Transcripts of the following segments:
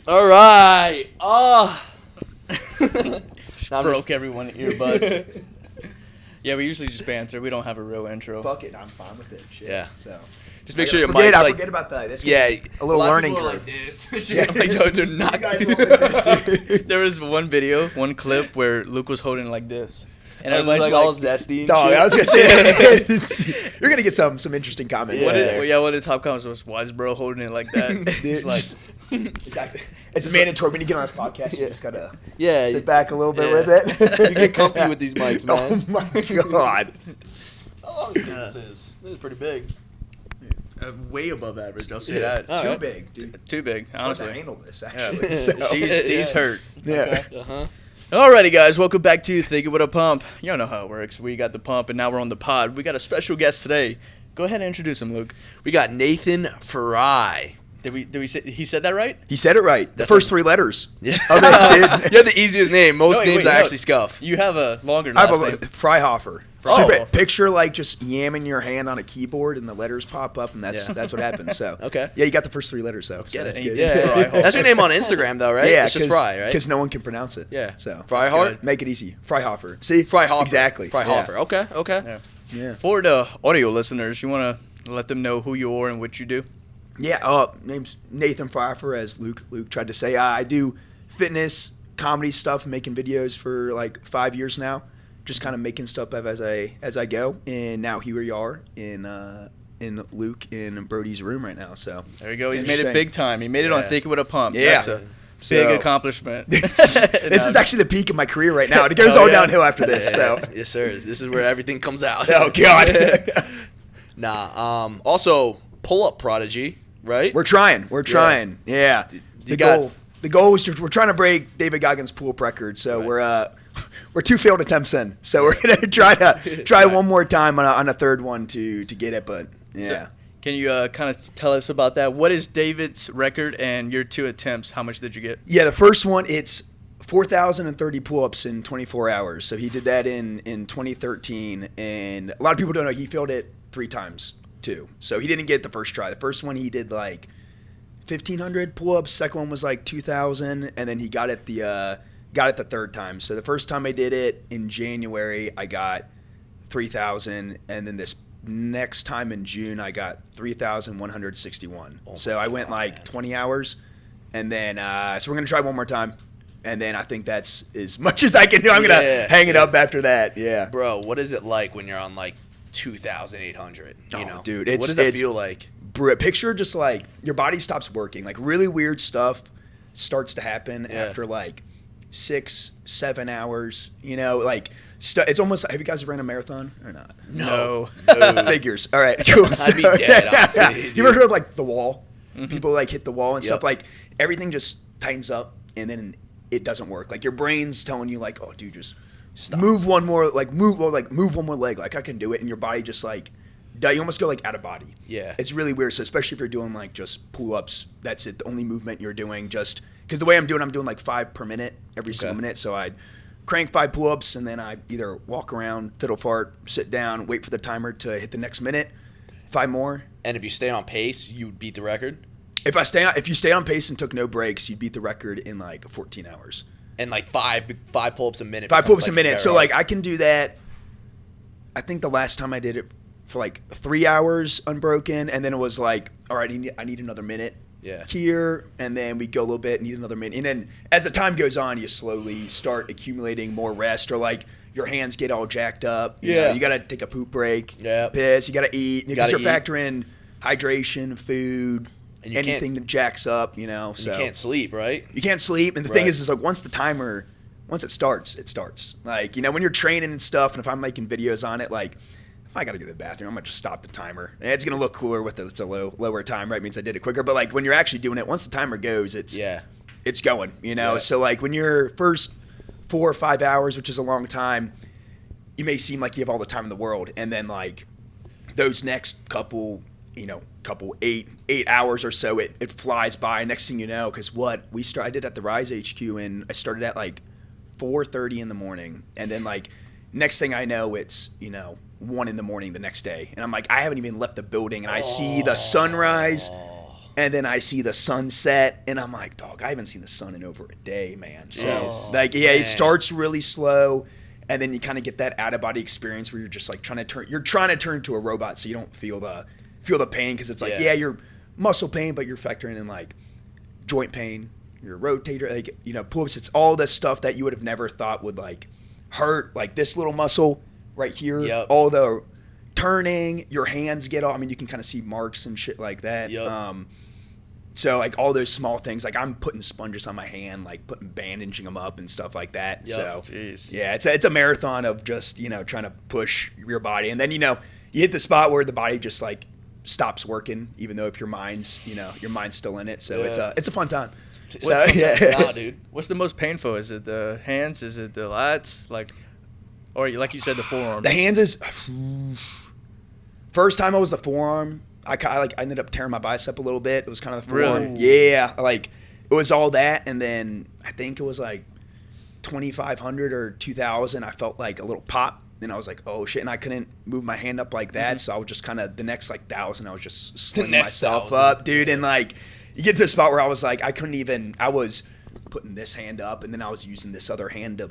All right. Broke everyone earbuds. Yeah, we usually just banter. We don't have a real intro. Fuck it, I'm fine with it. Shit. Yeah. So just make sure your mic's I like. forget about that. That's Yeah. a little learning people curve. Like this. I'm like, yo, they're not. You guys won't like this. There was one video, one clip where Luke was holding like this. And everybody's like all zesty and Dog, shit. I was gonna say you're gonna get some interesting comments. One there. of the top comments was, "Why is bro holding it like that?" It's like, Exactly. It's mandatory when you get on this podcast. You just gotta sit back a little bit with it. You get comfy with these mics, man. Oh my god. How long do you think this is? This is pretty big. way above average. I'll say that. Too big, dude. Too big, honestly. I handle this Yeah. actually. So. These hurt. Yeah. Uh-huh. Alrighty, guys, welcome back to Thinking with a Pump. Y'all know how it works. We got the pump, and now we're on the pod. We got a special guest today. Go ahead and introduce him, Luke. We got Nathan Fry. Did we say he said that right? He said it right. The first three letters. Yeah. Oh, they did. You have the easiest name. Most names I no. actually scuff. You have a longer I have last a name. Freihofer. Oh. So picture like just yamming your hand on a keyboard and the letters pop up and that's what happens. So Okay. yeah, you got the first three letters though. Let's get it. Good. Yeah. That's your name on Instagram though, right? Yeah, It's just Fry, right? Because no one can pronounce it. Yeah. So Freihofer? make it easy. Freihofer. See? Freihofer. Exactly. Freihofer. Yeah. Okay. Yeah. For the audio listeners, you want to let them know who you are and what you do? Yeah. Name's Nathan Freihofer, as Luke tried to say. I do fitness, comedy stuff, making videos for like 5 years now. Just kind of making stuff up as I go, and now here we are in Luke in Brodie's room right now. So There you go. He's made it big time. He made it on Thinking with a Pump. Yeah. That's a big accomplplishment. this is actually the peak of my career right now. It goes all downhill after this. So Yes, sir. This is where everything comes out. oh god. Also, pull-up prodigy, right? We're trying. Yeah. The goal is we're trying to break David Goggins' pull-up record. So we're 2 failed attempts in. So we're gonna try one more time on a third one to get it. But yeah. So, can you kind of tell us about that? What is David's record and your 2 attempts? How much did you get? Yeah, the first one, it's 4,030 pull-ups in 24 hours. So he did that in 2013, and a lot of people don't know he failed it 3 times too. So he didn't get the first try. The first one he did like 1,500 pull-ups. Second one was like 2,000, and then he got it the third time. So the first time I did it in January, I got 3,000, and then this next time in June, I got 3,161. So I went like 20 hours, and then so we're gonna try one more time, and then I think that's as much as I can do. I'm gonna hang it up after that. Yeah, Bro, what is it like when you're on like 2,800? You know, dude, what does that feel like? Picture just like your body stops working. Like really weird stuff starts to happen after like 6-7 hours. You know, like it's almost. Have you guys ran a marathon or not? No. Figures. All right, cool. I'd be dead, honestly. You ever heard of like the wall? Mm-hmm. People like hit the wall and Yep. stuff. Like everything just tightens up, and then it doesn't work. Like your brain's telling you, like, oh, dude, just Stop. move one more. Like move one more leg. Like I can do it, and your body just like. You almost go like out of body. Yeah. It's really weird. So especially if you're doing like just pull-ups, that's it. The only movement you're doing just because the way I'm doing like 5 per minute every single minute. So I'd crank 5 pull-ups and then I either walk around, fiddle fart, sit down, wait for the timer to hit the next minute, 5 more. And if you stay on pace, you would beat the record? If you stay on pace and took no breaks, you'd beat the record in like 14 hours. And like five pull-ups a minute. 5 pull-ups becomes, a like, minute. So very- like I can do that. I think the last time I did it for like 3 hours unbroken, and then it was like, all right, I need another minute here, and then we go a little bit, need another minute, and then as the time goes on, you slowly start accumulating more rest, or like your hands get all jacked up. You know, you gotta take a poop break, piss, you gotta eat, because you're factoring hydration, food, and anything that jacks up. You know, so you can't sleep, right? You can't sleep, and the thing is like once it starts, it starts. Like, you know, when you're training and stuff, and if I'm making videos on it, like. If I got to go to the bathroom, I'm going to just stop the timer. And it's going to look cooler with it's a lower time, right? It means I did it quicker. But, like, when you're actually doing it, once the timer goes, it's going, you know? Yeah. So, like, when your first 4 or 5 hours, which is a long time, you may seem like you have all the time in the world. And then, like, those next couple 8 hours or so, it flies by. Next thing you know, because I did at the Rise HQ, and I started at, like, 4:30 in the morning. And then, like, next thing I know, it's, 1 in the morning the next day. And I'm like, I haven't even left the building. And I see the sunrise. and then I see the sunset, and I'm like, dog, I haven't seen the sun in over a day, man. So man. it starts really slow, and then you kind of get that out of body experience where you're just like trying to turn into a robot, so you don't feel the pain, because it's like you're muscle pain, but you're factoring in like joint pain, your rotator, like, you know, pull-ups. It's all this stuff that you would have never thought would like hurt, like this little muscle right here, all the turning, your hands get all, I mean, you can kind of see marks and shit like that. So like all those small things, like I'm putting sponges on my hand, like bandaging them up and stuff like that. So yeah, it's a marathon of just, you know, trying to push your body, and then, you know, you hit the spot where the body just like stops working, even though if your mind's still in it. So it's a fun time. So, dude. What's the most painful? Is it the hands? Is it the lats? Like, or like you said, the forearm? The hands is first time I was the forearm. I ended up tearing my bicep a little bit. It was kind of the forearm. Really? Yeah, like it was all that, and then I think it was like 2,500 or 2,000. I felt like a little pop, and I was like, oh shit, and I couldn't move my hand up like that, so I was just kind of the next like 1,000. I was just slinging myself up, dude, and like you get to the spot where I was like, I was putting this hand up, and then I was using this other hand to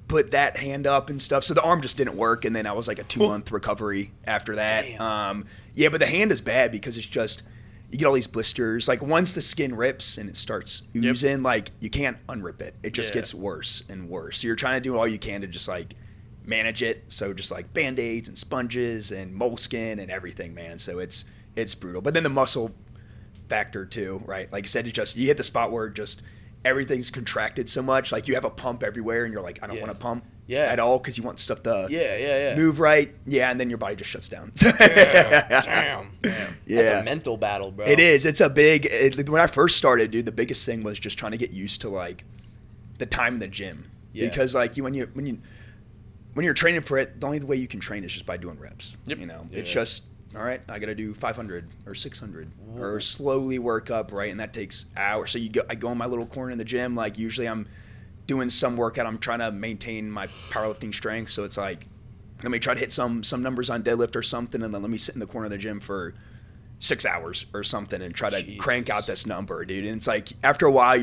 put that hand up and stuff, so the arm just didn't work, and then I was like a 2-month recovery after that. Yeah, but the hand is bad because it's just, you get all these blisters. Like once the skin rips and it starts oozing, like you can't unrip it. It just gets worse and worse. So you're trying to do all you can to just like manage it. So just like Band-Aids and sponges and moleskin and everything, man. So it's brutal. But then the muscle factor too, right? Like I said, you hit the spot where just everything's contracted so much. Like you have a pump everywhere and you're like, I don't want to pump at all, because you want stuff to move right. Yeah, and then your body just shuts down. Damn. Yeah. That's a mental battle, bro. It is. It's a when I first started, dude, the biggest thing was just trying to get used to like the time in the gym. Yeah. Because like when you're training for it, the only way you can train is just by doing reps. You know, it's just, all right, I got to do 500 or 600 or slowly work up, right? And that takes hours. So I go in my little corner in the gym. Like usually I'm doing some workout. I'm trying to maintain my powerlifting strength. So it's like, let me try to hit some numbers on deadlift or something, and then let me sit in the corner of the gym for 6 hours or something and try to crank out this number, dude. And it's like after a while,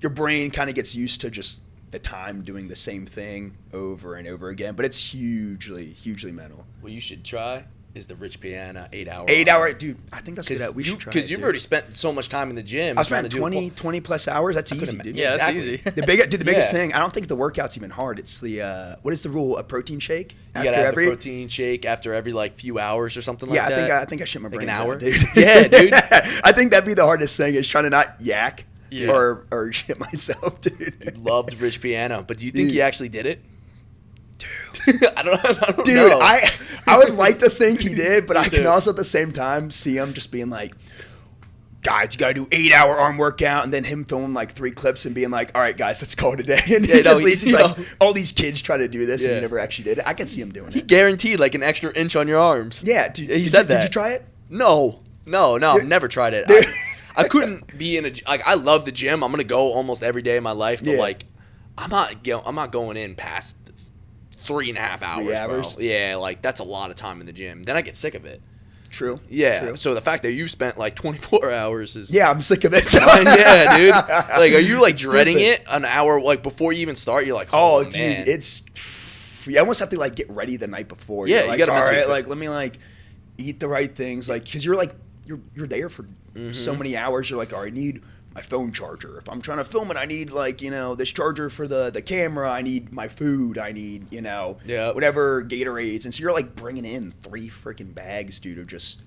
your brain kind of gets used to just the time doing the same thing over and over again. But it's hugely mental. What you should try is the Rich Piana 8-hour. 8-hour, dude. I think that's good. We should try it, because you've already spent so much time in the gym. I spent 20 plus hours. That's easy, dude. Yeah, that's easy. The biggest thing, I don't think the workout's even hard. It's the what is the rule? A protein shake. You gotta have the protein shake after every like few hours or something like that. Yeah, I think I shit my brains like an hour, out, dude. Yeah, dude. I think that'd be the hardest thing, is trying to not yak or shit myself, dude. You loved Rich Piano, but do you think he actually did it? Dude, I don't know. Dude, I would like to think he did, but I can also at the same time see him just being like, guys, you gotta do 8-hour arm workout, and then him filming like 3 clips and being like, all right, guys, let's call it a day. And he just leaves. He's like, all these kids try to do this and he never actually did it. I can see him doing it. He guaranteed like an extra inch on your arms. Yeah, dude. He said that. Did you try it? No, I've never tried it. I couldn't be in a, like, I love the gym. I'm gonna go almost every day of my life, but like, I'm not going in past 3.5 hours, 3 hours? bro. Yeah, like that's a lot of time in the gym. Then I get sick of it. True. Yeah. True. So the fact that you've spent like 24 hours is I'm sick of it. Yeah, dude. Like, are you like dreading it an hour like before you even start? You're like, oh dude, man. it's you almost have to like get ready the night before. Yeah, you're like, you gotta all right, like let me like eat the right things, like because you're like you're there for so many hours. You're like, all right, I need my phone charger. If I'm trying to film it, I need like, you know, this charger for the camera. I need my food. I need, you know, whatever Gatorades. And so you're like bringing in 3 freaking bags, dude, of just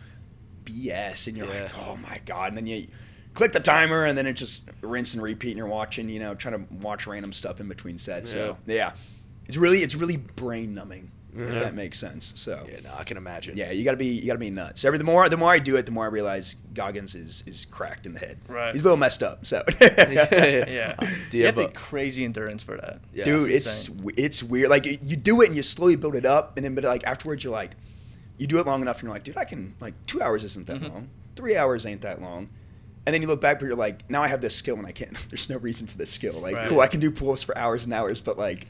BS. And you're like, oh my God. And then you click the timer and then it just rinse and repeat. And you're watching, you know, trying to watch random stuff in between sets. So it's really brain numbing. If that makes sense. So I can imagine. Yeah, you gotta be nuts. The more I do it, the more I realize Goggins is cracked in the head. Right. He's a little messed up. So yeah. You have the crazy endurance for that. Yeah, dude, it's weird. Like you do it and you slowly build it up, and then but like afterwards you're like, you do it long enough and you're like, dude, I can, like 2 hours isn't that long. 3 hours ain't that long. And then you look back, but you're like, now I have this skill and I can't. There's no reason for this skill. Like, cool, I can do pull-ups for hours and hours, but like.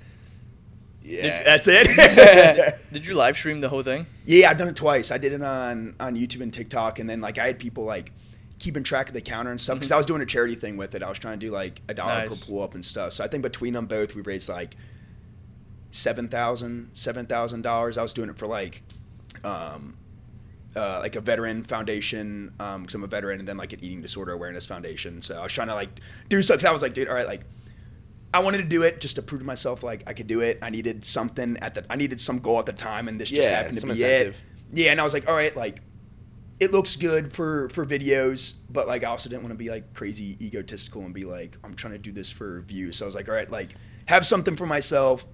Yeah, that's it. Did you live stream the whole thing? Yeah, I've done it twice. I did it on YouTube and TikTok, and then like I had people like keeping track of the counter and stuff because I was doing a charity thing with it. I was trying to do like $1 per pull up and stuff. So I think between them both, we raised like $7,000. I was doing it for like a veteran foundation because I'm a veteran, and then like an eating disorder awareness foundation. So I was trying to like do something. I was like, dude, all right, like I wanted to do it just to prove to myself like I could do it. I needed something I needed some goal at the time, and this just happened to be incentive. It. Yeah, and I was like, all right, like it looks good for videos, but like I also didn't want to be like crazy egotistical and be like, I'm trying to do this for views. So I was like, all right, like have something for myself,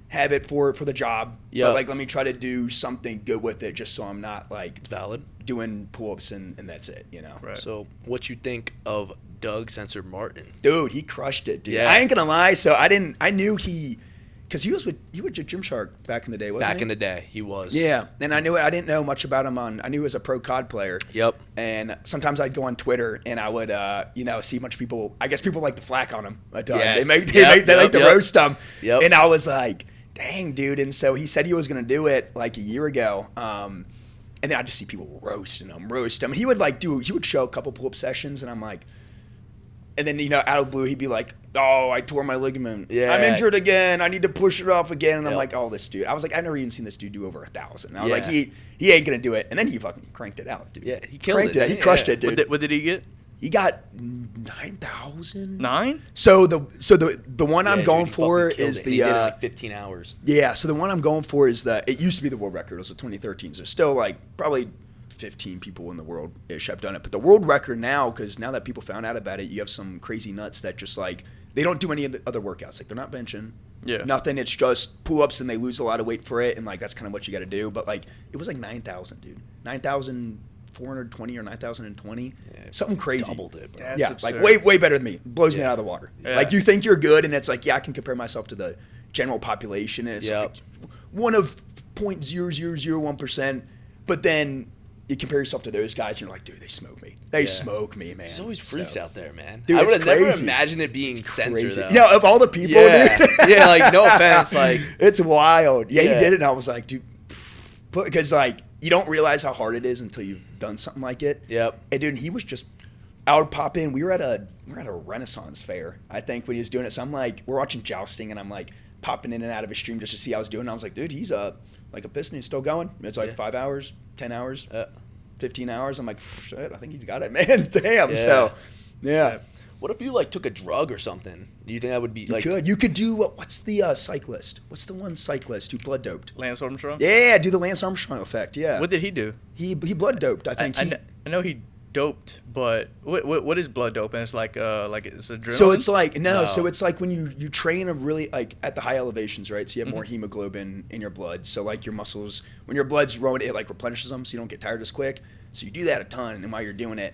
have it for the job. Yeah. But like let me try to do something good with it just so I'm not like valid doing pull-ups and that's it, you know. Right. So what you think of Doug Sensor Martin? Dude, he crushed it, dude. Yeah. I ain't gonna lie, so I knew he because he was with Gymshark back in the day, wasn't he? Back in the day, he was. Yeah, and I didn't know much about him I knew he was a pro COD player. Yep. And sometimes I'd go on Twitter and I would, see a bunch of people. I guess people like to flack on him a ton. Yes. They like to roast him. Yep. And I was like, dang, dude. And so he said he was gonna do it like a year ago. And then I just see people roast him. And he would show a couple pull-up sessions, and I'm like. And then, out of the blue, he'd be like, oh, I tore my ligament. Yeah. I'm injured again. I need to push it off again. And I'm like, oh, this dude. I was like, I've never even seen this dude do over 1,000. I was like, he ain't going to do it. And then he fucking cranked it out, dude. Yeah, he killed it. He crushed it, dude. What did he get? He got 9,000. 9? So the one I'm going for is the... He did like 15 hours. Yeah, so the one I'm going for is it used to be the world record. It was a 2013. So still like probably 15 people in the world ish have done it, but the world record now, because now that people found out about it, you have some crazy nuts that just like they don't do any of the other workouts, like they're not benching, nothing. It's just pull-ups, and they lose a lot of weight for it, and like that's kind of what you got to do. But like it was like 9,000, dude, 9,420 or 9,020, something crazy. Doubled it, bro. That's absurd. Like way better than me. Blows me out of the water. Like you think you're good, and it's like I can compare myself to the general population, and it's like one of 0.0001%, but then you compare yourself to those guys, and you're like, dude, they smoke me. They smoke me, man. There's always freaks out there, man. Dude, I would have never imagined it being Sensor, though. No, of all the people, dude. Yeah, like, no offense. Like, it's wild. Yeah, he did it, and I was like, dude, because, like, you don't realize how hard it is until you've done something like it. Yep. And, dude, he was just, I would pop in. We were at a Renaissance fair, I think, when he was doing it. So I'm like, we're watching jousting, and I'm like, popping in and out of his stream just to see how I was doing. And I was like, dude, he's like a piston. He's still going. It's like 5 hours, 10 hours. 15 hours. I'm like, shit, I think he's got it, man. Damn. Yeah. So, yeah. What if you like took a drug or something? Do you think that would be like? You could do what's the cyclist? What's the one cyclist who blood doped? Lance Armstrong. Yeah, do the Lance Armstrong effect. Yeah. What did he do? He blood doped. I think. I know he doped, but what is blood doping? It's like it's adrenaline. So it's like so it's like when you train a really like at the high elevations, right? So you have more hemoglobin in your blood. So like your muscles, when your blood's growing, it like replenishes them, so you don't get tired as quick. So you do that a ton, and while you're doing it,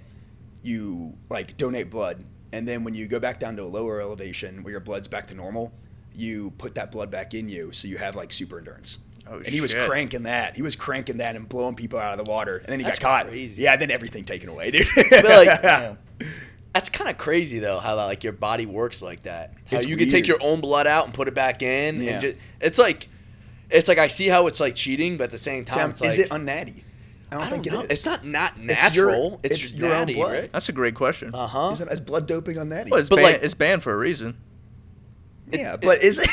you like donate blood, and then when you go back down to a lower elevation where your blood's back to normal, you put that blood back in you, so you have like super endurance. Oh, and he was cranking that. He was cranking that and blowing people out of the water. And then he got caught. Crazy. Yeah, then everything taken away, dude. But like, that's kind of crazy though, how like your body works like that. How you can take your own blood out and put it back in. Yeah. And it's like I see how it's like cheating, but at the same time, Sam, is it unnatty? I don't think know. It is. It's not natural. It's just your natty, own blood. right? That's a great question. Is blood doping unnatty? Well, it's banned for a reason. Yeah, but is it?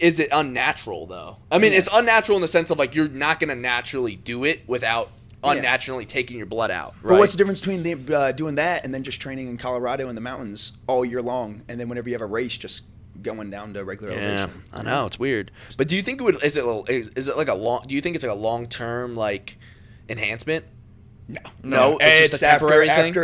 Is it unnatural though? I mean, it's unnatural in the sense of like you're not gonna naturally do it without unnaturally taking your blood out. Right? But what's the difference between doing that and then just training in Colorado in the mountains all year long, and then whenever you have a race, just going down to regular elevation? I know it's weird. But do you think it would? Is it like a long? Do you think it's like a long term like enhancement? No, it's just a temporary thing.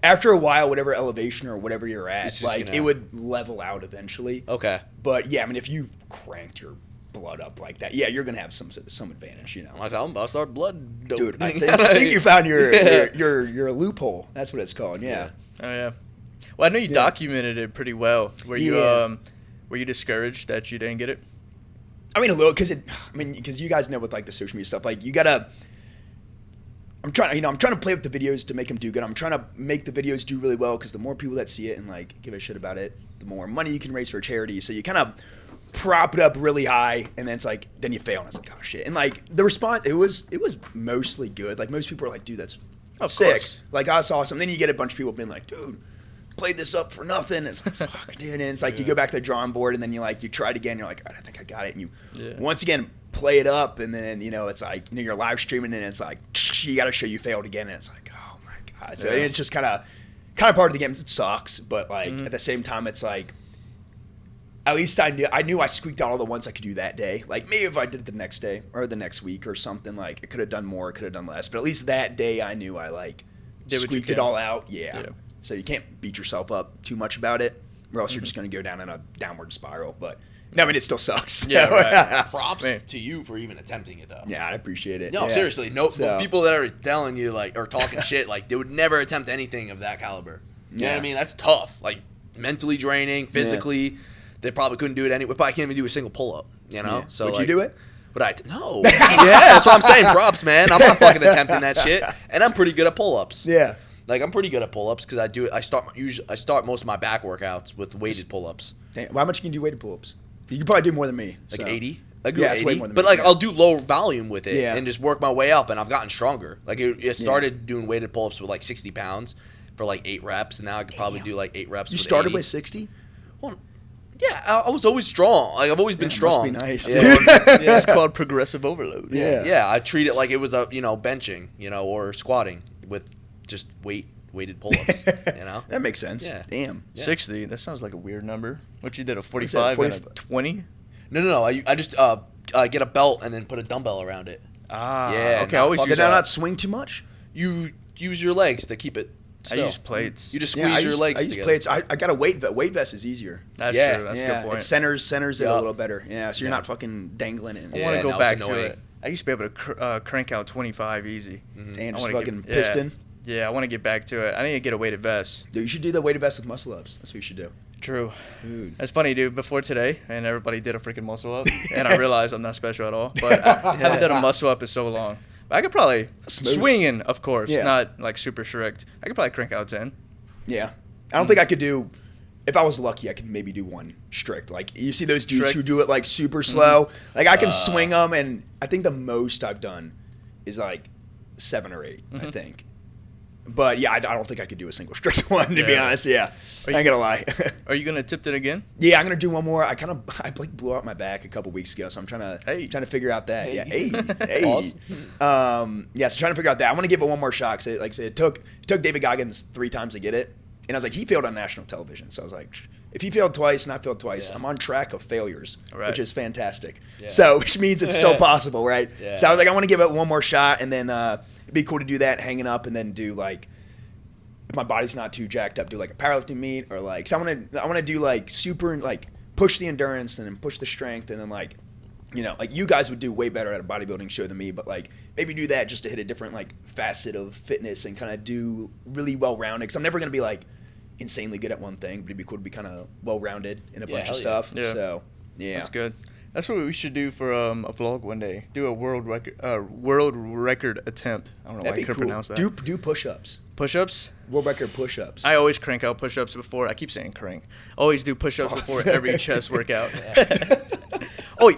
After a while, whatever elevation or whatever you're at, like it would level out eventually. Okay. But yeah, I mean, if you've cranked your blood up like that, yeah, you're gonna have some advantage, you know. I'll start blood doping. Dude, I think you found your loophole. That's what it's called. Yeah. Oh yeah. Well, I know you documented it pretty well. Were you discouraged that you didn't get it? I mean, a little, because you guys know with like the social media stuff, like you gotta. I'm trying to play with the videos to make them do good. I'm trying to make the videos do really well, because the more people that see it and like give a shit about it, the more money you can raise for a charity. So you kind of prop it up really high, and then it's like, then you fail, and it's like, oh shit. And like the response, it was mostly good. Like most people are like, dude, that's Sick. Course. Like, that's awesome. Then you get a bunch of people being like, dude, played this up for nothing. It's like, fuck, dude. And it's like you go back to the drawing board, and then you try it again. You're like, I think I got it. And you once again play it up, and then it's like you're live streaming, and it's like you got to show you failed again, and it's like, oh my god. So it's just kind of part of the game. It sucks, but like at the same time, it's like at least I knew I squeaked out all the ones I could do that day. Like maybe if I did it the next day or the next week or something, like I could have done more, could have done less, but at least that day I knew I like squeaked it all out. Yeah. So you can't beat yourself up too much about it, or else you're just going to go down in a downward spiral. But no, I mean, it still sucks. Yeah, right. Props to you for even attempting it, though. Yeah, I appreciate it. No, seriously, people that are telling you like or talking shit, like they would never attempt anything of that caliber. You know what I mean? That's tough. Like mentally draining, physically, they probably couldn't do it anyway. But I can't even do a single pull up. You know? So would you do it? But no. Yeah, that's what I'm saying. Props, man. I'm not fucking attempting that shit, and I'm pretty good at pull ups. Yeah. Like I'm pretty good at pull-ups because I do it. I start most of my back workouts with weighted pull-ups. Damn, how much can you do weighted pull-ups? You can probably do more than me. Like 80. I do 80. Way more than but me. like I'll do low volume with it and just work my way up, and I've gotten stronger. Like it started doing weighted pull-ups with like 60 pounds for like 8 reps, and now I could probably do like 8 reps. You with started 80. with 60? Well, yeah, I was always strong. Like I've always been strong. Must be nice. It's called progressive overload. Yeah. I treat it like it was a benching, or squatting with just weighted pull-ups, That makes sense. Yeah. Damn. Yeah. 60. That sounds like a weird number. What you did, a 45 and a 20? No. I just get a belt and then put a dumbbell around it. Ah. Yeah. Okay. I always use Did that. I not swing too much? You use your legs to keep it still. I use plates. You just squeeze your legs I use together. plates. I got a weight vest. Weight vest is easier. That's true. That's a good point. It centers it a little better. Yeah. So you're not fucking dangling it. I want to go back to it. I used to be able to crank out 25 easy. And just fucking piston. Yeah, I want to get back to it. I need to get a weighted vest. Dude, you should do the weighted vest with muscle ups. That's what you should do. True. Dude. That's funny, dude. Before today, and everybody did a freaking muscle up, and I realized I'm not special at all. But I haven't done a muscle up in so long. But I could probably swinging, of course, not like super strict. I could probably crank out 10. Yeah, I don't think I could do. If I was lucky, I could maybe do one strict. Like you see those dudes who do it like super slow. Like I can swing them, and I think the most I've done is like 7 or 8. I think. But yeah, I don't think I could do a single strict one to be honest. Yeah, I ain't gonna lie. Are you gonna tip it again? Yeah, I'm gonna do one more. I like blew out my back a couple weeks ago, so I'm trying to figure out that. Hey. Yeah, hey. Awesome. Yeah, so trying to figure out that. I want to give it one more shot. Cause like I said, it took David Goggins 3 times to get it, and I was like, he failed on national television. So I was like, if he failed twice and I failed twice, I'm on track of failures, which is fantastic. Yeah. So which means it's still possible, right? Yeah. So I was like, I want to give it one more shot, and then it'd be cool to do that, hanging up, and then do like, if my body's not too jacked up, do like a powerlifting meet, or like, cause I want to do like super, like push the endurance and then push the strength, and then like, like you guys would do way better at a bodybuilding show than me, but like maybe do that just to hit a different like facet of fitness and kind of do really well rounded. Cause I'm never gonna be like insanely good at one thing, but it'd be cool to be kind of well rounded in a bunch of stuff. Yeah. So yeah, that's good. That's what we should do for a vlog one day. Do a world record attempt. I don't know why I couldn't pronounce that. Do push-ups. Push-ups? World record push-ups. I always crank out push-ups before. I keep saying crank. Always do push-ups before every chest workout. Oh,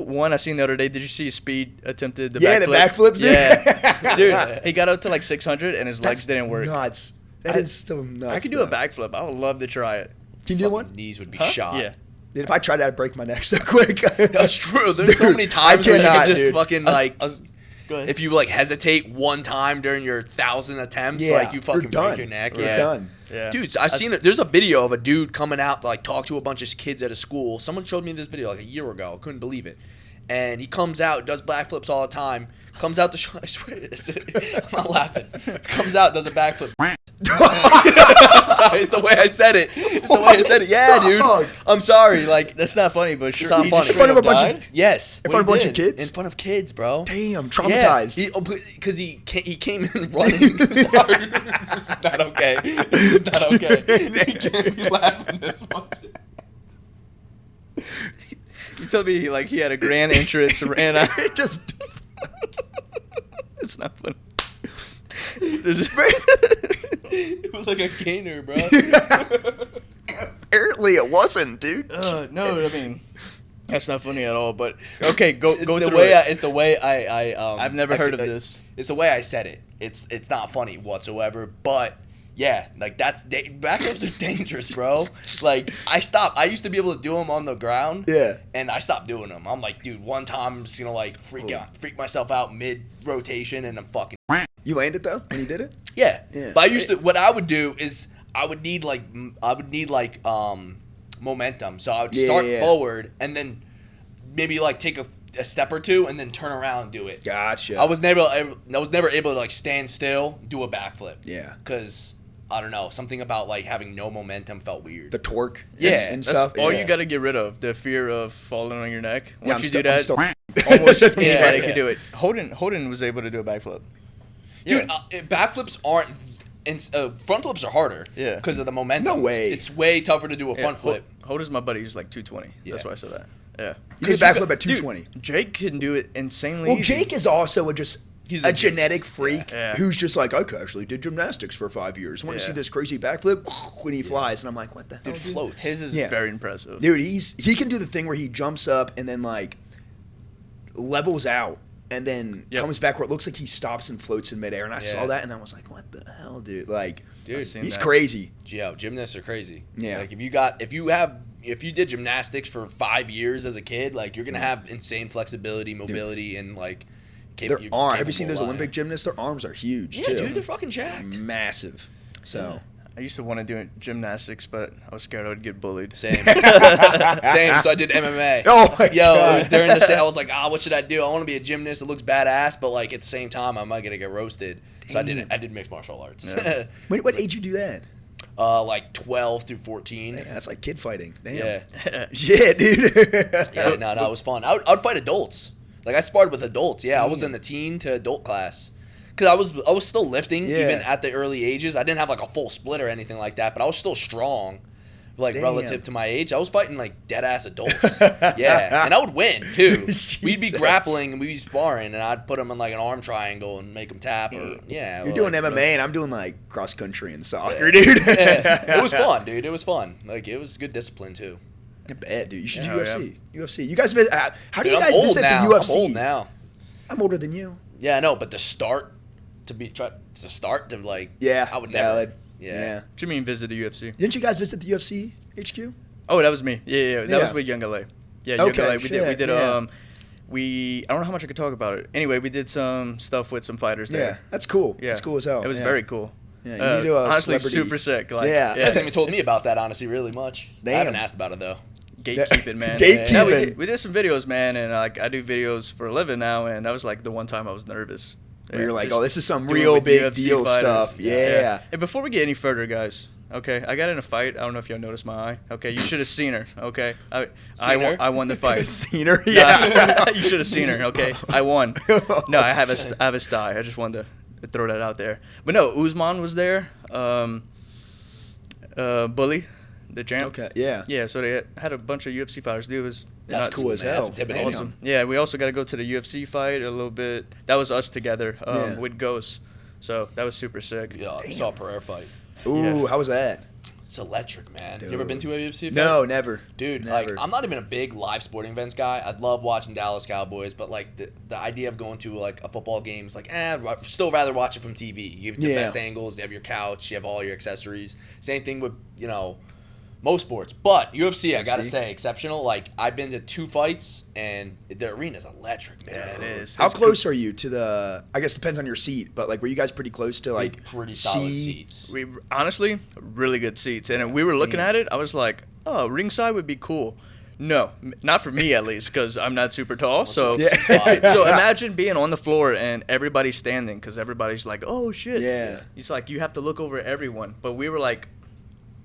one I seen the other day. Did you see Speed attempted the backflip? Yeah, the backflips, dude. Yeah. Dude, he got up to like 600 and his legs didn't work. Nuts. That is still nuts. I could do a backflip. I would love to try it. Can you do one? Knees would be shot. Yeah. Dude, if I tried that, I'd break my neck so quick. That's true. There's so many times where you can just fucking go ahead. if you like hesitate one time during your 1,000 attempts, like you fucking break your neck. You're done. Yeah. Dude, I've seen it. There's a video of a dude coming out to like talk to a bunch of kids at a school. Someone showed me this video like a year ago. I couldn't believe it. And he comes out, does backflips all the time. Comes out I swear, I'm not laughing. Comes out, does a backflip. Sorry, it's the way I said it. Yeah, dude. I'm sorry. Like that's not funny, but sure. It's not funny. In front of a bunch of yes. In front of a bunch of kids. In front of kids, bro. Damn, traumatized. Because he came in running. Sorry, this is not okay. This is not okay. He can't be laughing this much. You told me like he had a grand entrance and just. It's not funny. It was like a gainer, bro. Apparently it wasn't, dude. No, I mean, That's not funny at all. But okay, go through it. It's the way I've never heard of this. It's the way I said it. It's not funny whatsoever. But yeah, like backflips are dangerous, bro. Like I used to be able to do them on the ground. Yeah. And I stopped doing them. I'm like, dude, one time I'm just gonna like freak myself out mid rotation, and I'm fucking. You landed though when you did it? Yeah. But I used to. What I would do is I would need momentum. So I would start forward and then maybe like take a step or two and then turn around and do it. Gotcha. I was never able to like stand still, do a backflip. Yeah. Because I don't know, something about like having no momentum felt weird. The torque. And stuff. All you got to get rid of, the fear of falling on your neck. Once you do that, almost almost anybody can do it. Holden was able to do a backflip. Dude, backflips aren't. Front flips are harder. Yeah. Because of the momentum. No way. It's way tougher to do a front flip. Holden's my buddy. He's like 220. Yeah. That's why I said that. Yeah. You did a backflip at 220. Dude, Jake can do it insanely easy. Jake is also he's a genetic freak Yeah. who's just like, I actually did gymnastics for 5 years. I want to see this crazy backflip when he flies. And I'm like, what the hell, dude? Floats. His is very impressive. Dude, he can do the thing where he jumps up and then like levels out and then comes back where it looks like he stops and floats in midair. And I saw that and I was like, what the hell, dude? Like, he's crazy. Gymnasts are crazy. Yeah. Like if you did gymnastics for 5 years as a kid, like you're gonna have insane flexibility, mobility, and like. Their arm. Have you seen those Olympic gymnasts? Their arms are huge. Yeah, too. Dude, they're fucking jacked. Massive. So. I used to want to do gymnastics, but I was scared I would get bullied. Same. So I did MMA. Oh my God. It was during the I was like, what should I do? I want to be a gymnast. It looks badass, but like at the same time, I might gonna get roasted. So I did mixed martial arts. Yeah. What age you do that? Like 12 through 14. Man, that's like kid fighting. Damn. Yeah. Yeah, dude. No, it was fun. I would fight adults. Like I sparred with adults. Yeah, I was in the teen to adult class. Because I was still lifting even at the early ages. I didn't have like a full split or anything like that, but I was still strong, like relative to my age. I was fighting like dead ass adults. Yeah, and I would win too. We'd be grappling and we'd be sparring, and I'd put them in like an arm triangle and make them tap. Or you're doing MMA and I'm doing like cross country and soccer, dude. It was fun, dude. It was fun. Like it was good discipline too. I bet, dude. You should do UFC. Yeah. UFC. You guys visit? How do you guys visit now. the UFC? I'm old now. I'm older than you. Yeah, I know, but to start to like, I would never. Yeah. What do you mean visit the UFC? Didn't you guys visit the UFC HQ? Oh, that was me. Yeah. That was with YoungLa. Yeah, okay, YoungLa. We did. I don't know how much I could talk about it. Anyway, we did some stuff with some fighters there. Yeah, that's cool. Yeah, that's cool as hell. It was very cool. Yeah, you need to honestly super sick. Like, They haven't even told me about that, honestly, really much. Damn. I haven't asked about it though. Gatekeeping, man. Gatekeeping. Yeah, we did some videos, man, and like I do videos for a living now, and that was like the one time I was nervous. Where you're like, this is some real big UFC deal fighters. Stuff. Yeah. And before we get any further, guys, okay, I got in a fight. I don't know if y'all noticed my eye. Okay, you should have seen her. Okay, I won the fight. Seen her? Yeah. You should have seen her. Okay, I won. No, I have a sty. I just wanted to throw that out there. But no, Usman was there. Bully, the champ. Okay, yeah. Yeah, so they had a bunch of UFC fighters. Dude, it was that's nuts, cool as hell. That's awesome. Yeah, we also got to go to the UFC fight a little bit. That was us together with Ghost. So that was super sick. Yeah, I saw a Pereira fight. Ooh, how was that? It's electric, man. Dude. You ever been to a UFC fight? No, never. Dude, never. Like I'm not even a big live sporting events guy. I'd love watching Dallas Cowboys, but like the idea of going to like a football game is like, I'd still rather watch it from TV. You have the best angles, you have your couch, you have all your accessories. Same thing with, most sports. But UFC, I gotta say, exceptional. Like I've been to 2 fights and the arena's electric, man. Yeah, it is. How close are you to the, I guess it depends on your seat, but like were you guys pretty close to like pretty solid seats? We honestly really good seats. And we were looking at it, I was like, oh, ringside would be cool. No, not for me at least, because I'm not super tall. So imagine being on the floor and everybody's standing because everybody's like, oh shit. Yeah. It's like you have to look over everyone. But we were like,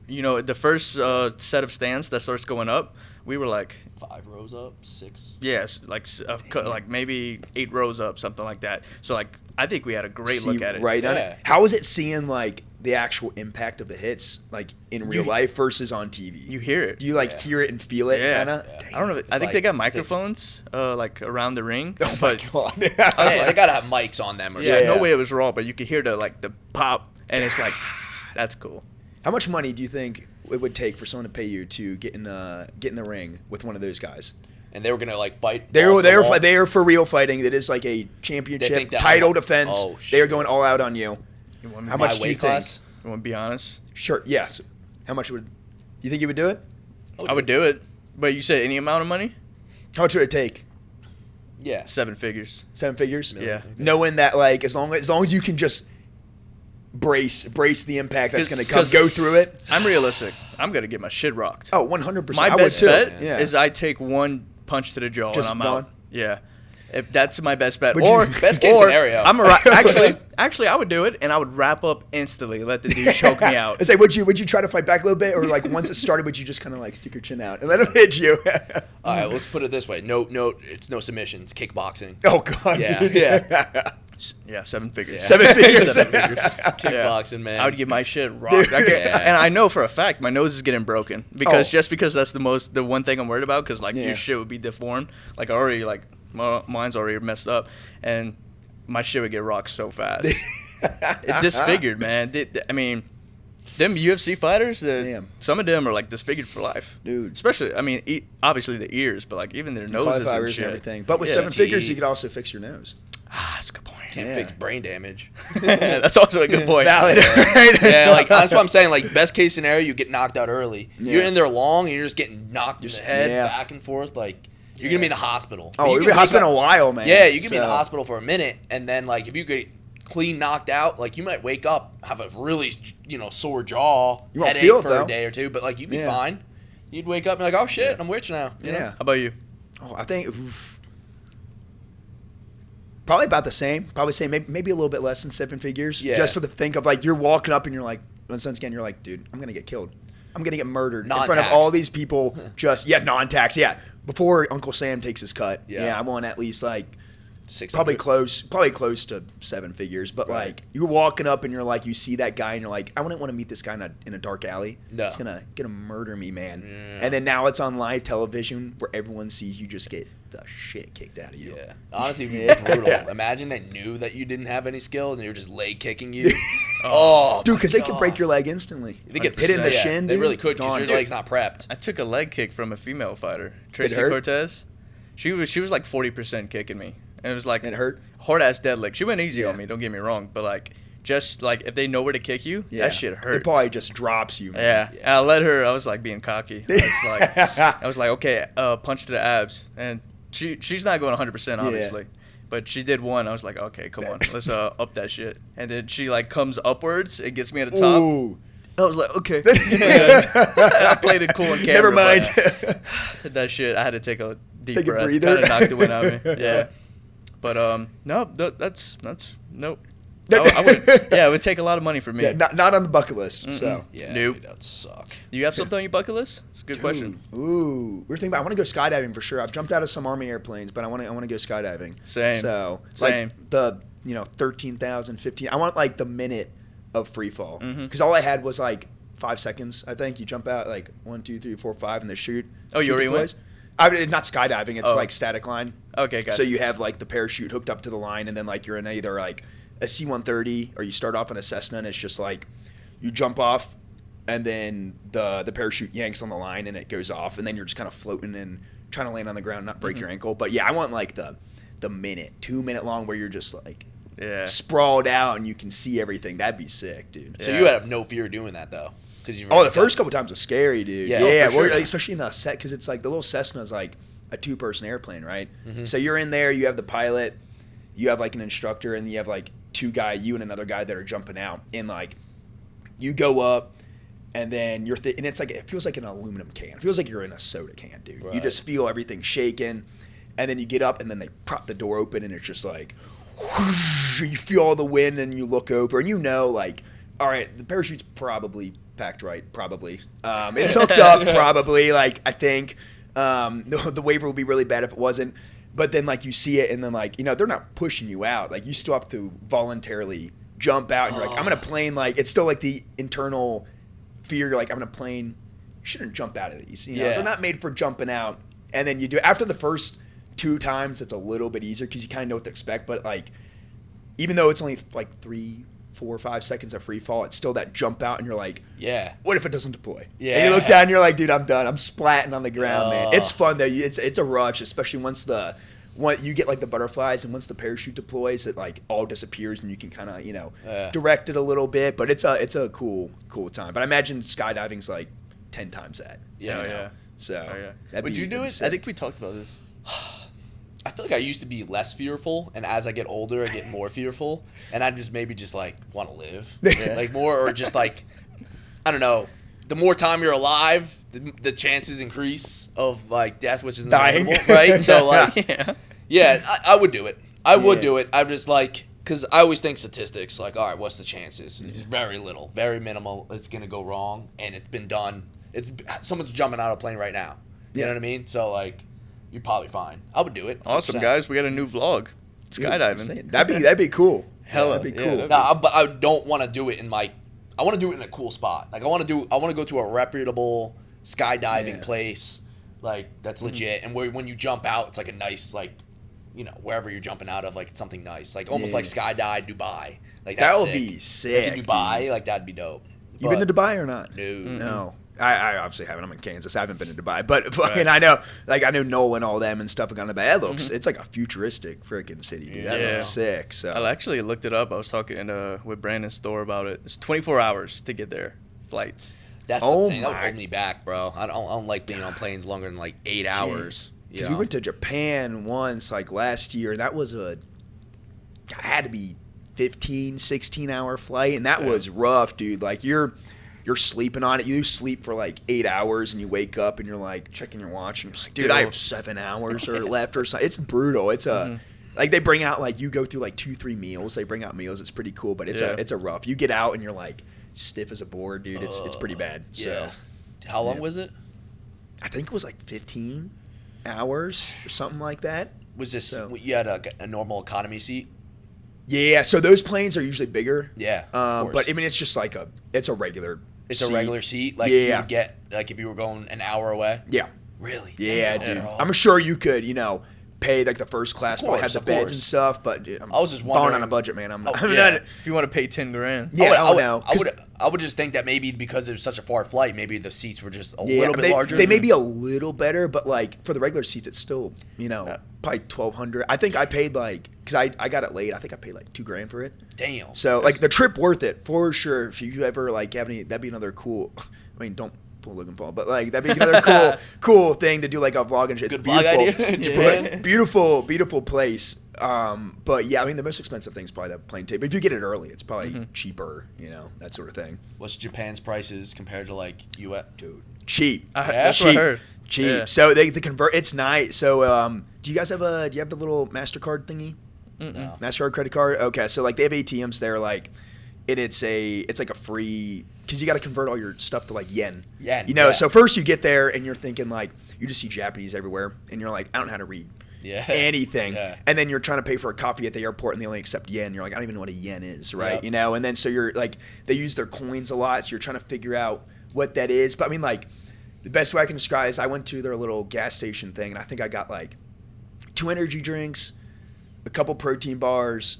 the first set of stands that starts going up, we were like 5 rows up, 6. Yes, like maybe 8 rows up, something like that. So like I think we had a great look at it. Right on it. How is it seeing like the actual impact of the hits like in real life versus on TV? You hear it. Do you like hear it and feel it kind of? I don't know. I think they got microphones like around the ring. Oh my god! They gotta have mics on them or something. No way it was raw, but you could hear the pop, and it's like that's cool. How much money do you think it would take for someone to pay you to get in the ring with one of those guys? and they were gonna like fight. They are for real fighting. That is like a championship title defense. Oh, they are going all out on you. How much do you think? You want to be honest? Sure. Yes. How much would you think you would do it? I would do it. But you said any amount of money? How much would it take? Yeah, 7 figures. 7 figures? Yeah. Okay. Knowing that, like, as long as you can just brace the impact that's going to come, go through it. I'm realistic. I'm going to get my shit rocked. Oh, 100%. My best bet is I take one punch to the jaw just and I'm gone? out. Yeah. If that's my best bet. Best case scenario. Actually, I would do it, and I would wrap up instantly. Let the dude choke me out. I say, would you try to fight back a little bit, or like once it started, would you just kind of like stick your chin out and let him hit you? All right, let's put it this way: no, it's no submissions, kickboxing. Oh God, yeah, dude. Yeah, 7 figures. Yeah. 7 figures. 7 figures. Kickboxing, man. I would get my shit rocked. And I know for a fact my nose is getting broken because that's the one thing I'm worried about because like your shit would be deformed. Like already like mine's already messed up and my shit would get rocked so fast. It disfigured, man. I mean, them UFC fighters, some of them are like disfigured for life, dude. Especially, I mean, obviously the ears, but like even their noses and shit. And everything. But with 7 figures, you could also fix your nose. That's a good point. Can't fix brain damage. That's also a good point. Valid. Yeah, like that's what I'm saying. Like best case scenario, you get knocked out early. You're in there long, and you're just getting knocked in the head, back and forth. Like you're gonna be in the hospital. Oh, you're in the hospital a while, man. Yeah, you can be in the hospital for a minute, and then like if you get clean knocked out, like you might wake up, have a really sore jaw, you won't headache feel it, for a day or two, but like you'd be fine. You'd wake up and be like, oh shit, I'm rich now. You know? How about you? Oh, I think. Probably about the same. Probably say maybe a little bit less than 7 figures. Yeah. Just for the think of like you're walking up and you're like, in a sense again, you're like, dude, I'm gonna get killed. I'm gonna get murdered non-taxed. In front of all these people. Non-tax. Yeah. Before Uncle Sam takes his cut. Yeah. I want at least like 600. probably close to 7 figures. But like you're walking up and you're like, you see that guy and you're like, I wouldn't want to meet this guy in a dark alley. No. He's gonna murder me, man. Yeah. And then now it's on live television where everyone sees you just get the shit kicked out of you. Yeah. Honestly, brutal. Imagine they knew that you didn't have any skill and they were just leg kicking you. Dude, because they could break your leg instantly. They could hit it in the shin, dude. They really could because your leg's not prepped. I took a leg kick from a female fighter, Tracy Cortez. She was like 40% kicking me. And it was like it hurt. Hard ass dead leg. She went easy on me. Don't get me wrong, but like just like if they know where to kick you, that shit hurts. It probably just drops you, man. Yeah. And I let her. I was like being cocky. I was like, okay, punch to the abs, and she's not going 100% obviously, but she did one. I was like, okay, come on, let's up that shit. And then she like comes upwards. It gets me at the top. Ooh. I was like, okay. I played it cool on camera. Never mind. That shit. I had to take a deep breath. Kind of knocked the wind out of me. Yeah. But no, that's nope. I would, it would take a lot of money for me. Yeah, not on the bucket list. So nope. That would suck. You have something on your bucket list? It's a good question. Ooh, we're thinking about. I want to go skydiving for sure. I've jumped out of some Army airplanes, but I want to go skydiving. Same. So like the 13,000, 15. I want like the minute of free fall because all I had was like 5 seconds. I think you jump out like 1, 2, 3, 4, 5, and they shoot. Oh, you already went? Not skydiving. It's like static line. Okay, got it. So you have like the parachute hooked up to the line, and then like you're in either like a C-130 or you start off in a Cessna, and it's just like you jump off, and then the parachute yanks on the line, and it goes off, and then you're just kind of floating and trying to land on the ground, not break your ankle. But yeah, I want like the 2-minute long where you're just like sprawled out and you can see everything. That'd be sick, dude. So you have no fear doing that though. The first couple times was scary, dude. Yeah, sure. Especially in the set because it's like the little Cessna's like a 2-person airplane, right? Mm-hmm. So you're in there, you have the pilot, you have like an instructor, and you have like you and another guy that are jumping out, and like you go up, and then and it's like it feels like an aluminum can. It feels like you're in a soda can, dude. Right. You just feel everything shaking, and then you get up, and then they prop the door open, and it's just like whoosh, you feel all the wind, and you look over, and like, all right, the parachute's probably packed right, probably. It's hooked up, probably. Like I think the waiver would be really bad if it wasn't. But then like you see it, and then like they're not pushing you out. Like you still have to voluntarily jump out, and you're like, I'm gonna plane. Like it's still like the internal fear. You're like, I'm gonna plane. You shouldn't jump out of these. They're not made for jumping out. And then you do after the first 2 times, it's a little bit easier because you kind of know what to expect. But like, even though it's only like 3 4 or 5 seconds of free fall, it's still that jump out, and you're like, what if it doesn't deploy? Yeah. And you look down, and you're like, dude, I'm done. I'm splatting on the ground, man. It's fun, though. It's a rush, especially once you get like the butterflies, and once the parachute deploys, it like all disappears, and you can kind of, direct it a little bit. But it's a cool time. But I imagine skydiving's like 10 times that. Yeah. So would you do it? I think we talked about this. I feel like I used to be less fearful, and as I get older, I get more fearful, and I just maybe just like want to live, like more, or just like, I don't know. The more time you're alive, the chances increase of like death, which is dying, right? So like, I would do it. I would do it. I'm just like, because I always think statistics, like, all right, what's the chances? It's very little, very minimal. It's gonna go wrong, and it's been done. Someone's jumping out of a plane right now. You know what I mean? So like, you're probably fine. I would do it. 100%. Awesome, guys. We got a new vlog. Skydiving. That'd be cool. Hell, that'd be cool. But I don't want to do it I want to do it in a cool spot. Like I want to go to a reputable skydiving place, like that's legit. And when you jump out, it's like a nice, like, wherever you're jumping out of, like it's something nice, like almost like skydive Dubai. Like that would be sick. Like in Dubai, like that'd be dope. You been to Dubai or not? No. I obviously haven't. I'm in Kansas. I haven't been to Dubai, but fucking I know Noah and all them and stuff have gone to Dubai. It looks, it's like a futuristic freaking city, dude. That looks sick. So I actually looked it up. I was talking with Brandon's store about it. It's 24 hours to get there, flights. That's the thing that would hold me back, bro. I don't like being on planes longer than like 8 hours. Because we went to Japan once, like last year, and that was had to be 15, 16-hour flight, and that was rough, dude. Like you're sleeping on it. You sleep for like 8 hours, and you wake up, and you're like checking your watch, and you're like, dude, I have 7 hours or left or something. It's brutal. It's like they bring out, like, you go through like 2-3 meals. They bring out meals. It's pretty cool, but it's a rough. You get out, and you're like stiff as a board, dude. It's pretty bad. So how long was it? I think it was like 15 hours or something like that. Was this you had a normal economy seat? Yeah, so those planes are usually bigger. Yeah, but I mean, it's just like it's a regular. It's a regular seat, like you would get, like if you were going an hour away. Yeah. Really? Yeah, dude. I'm sure you could, pay like the first class, probably have the beds and stuff. But dude, I was just wondering, on a budget, man. I'm not. If you want to pay $10,000. Yeah, I would just think that maybe because it was such a far flight, maybe the seats were just a little bit larger. They may be a little better, but like for the regular seats, it's still probably $1,200. I think I paid because I got it late. I think I paid like $2,000 for it. Damn. So like the trip worth it for sure. If you ever like have any, that'd be another cool. I mean, don't pull Logan Paul, but like that'd be another cool thing to do, like a vlog and shit. Good vlog idea. Beautiful place. But yeah, I mean the most expensive thing's probably that plane ticket. But if you get it early, it's probably cheaper. That sort of thing. What's Japan's prices compared to like US? Dude, cheap. That's what I heard. Cheap. Yeah. So they convert. It's nice. So do you guys have the little MasterCard thingy? No. MasterCard credit card. Okay, so like they have ATMs there, like, and it's like a free, because you got to convert all your stuff to like yen. So first you get there and you're thinking like you just see Japanese everywhere, and you're like, I don't know how to read anything. And then you're trying to pay for a coffee at the airport, and they only accept yen. You're like, I don't even know what a yen is, right? And then so you're like, they use their coins a lot, so you're trying to figure out what that is. But I mean, like, the best way I can describe is I went to their little gas station thing, and I think I got like 2 energy drinks, a couple protein bars,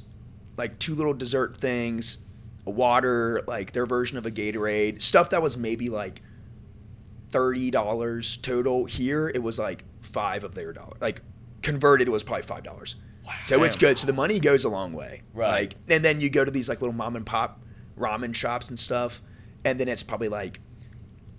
like 2 little dessert things, a water, like their version of a Gatorade, stuff that was maybe like $30 total. Here it was like $5 of their dollar. Like converted, it was probably $5. Wow. So it's good. So the money goes a long way. Right. Like, and then you go to these like little mom and pop ramen shops and stuff, and then it's probably like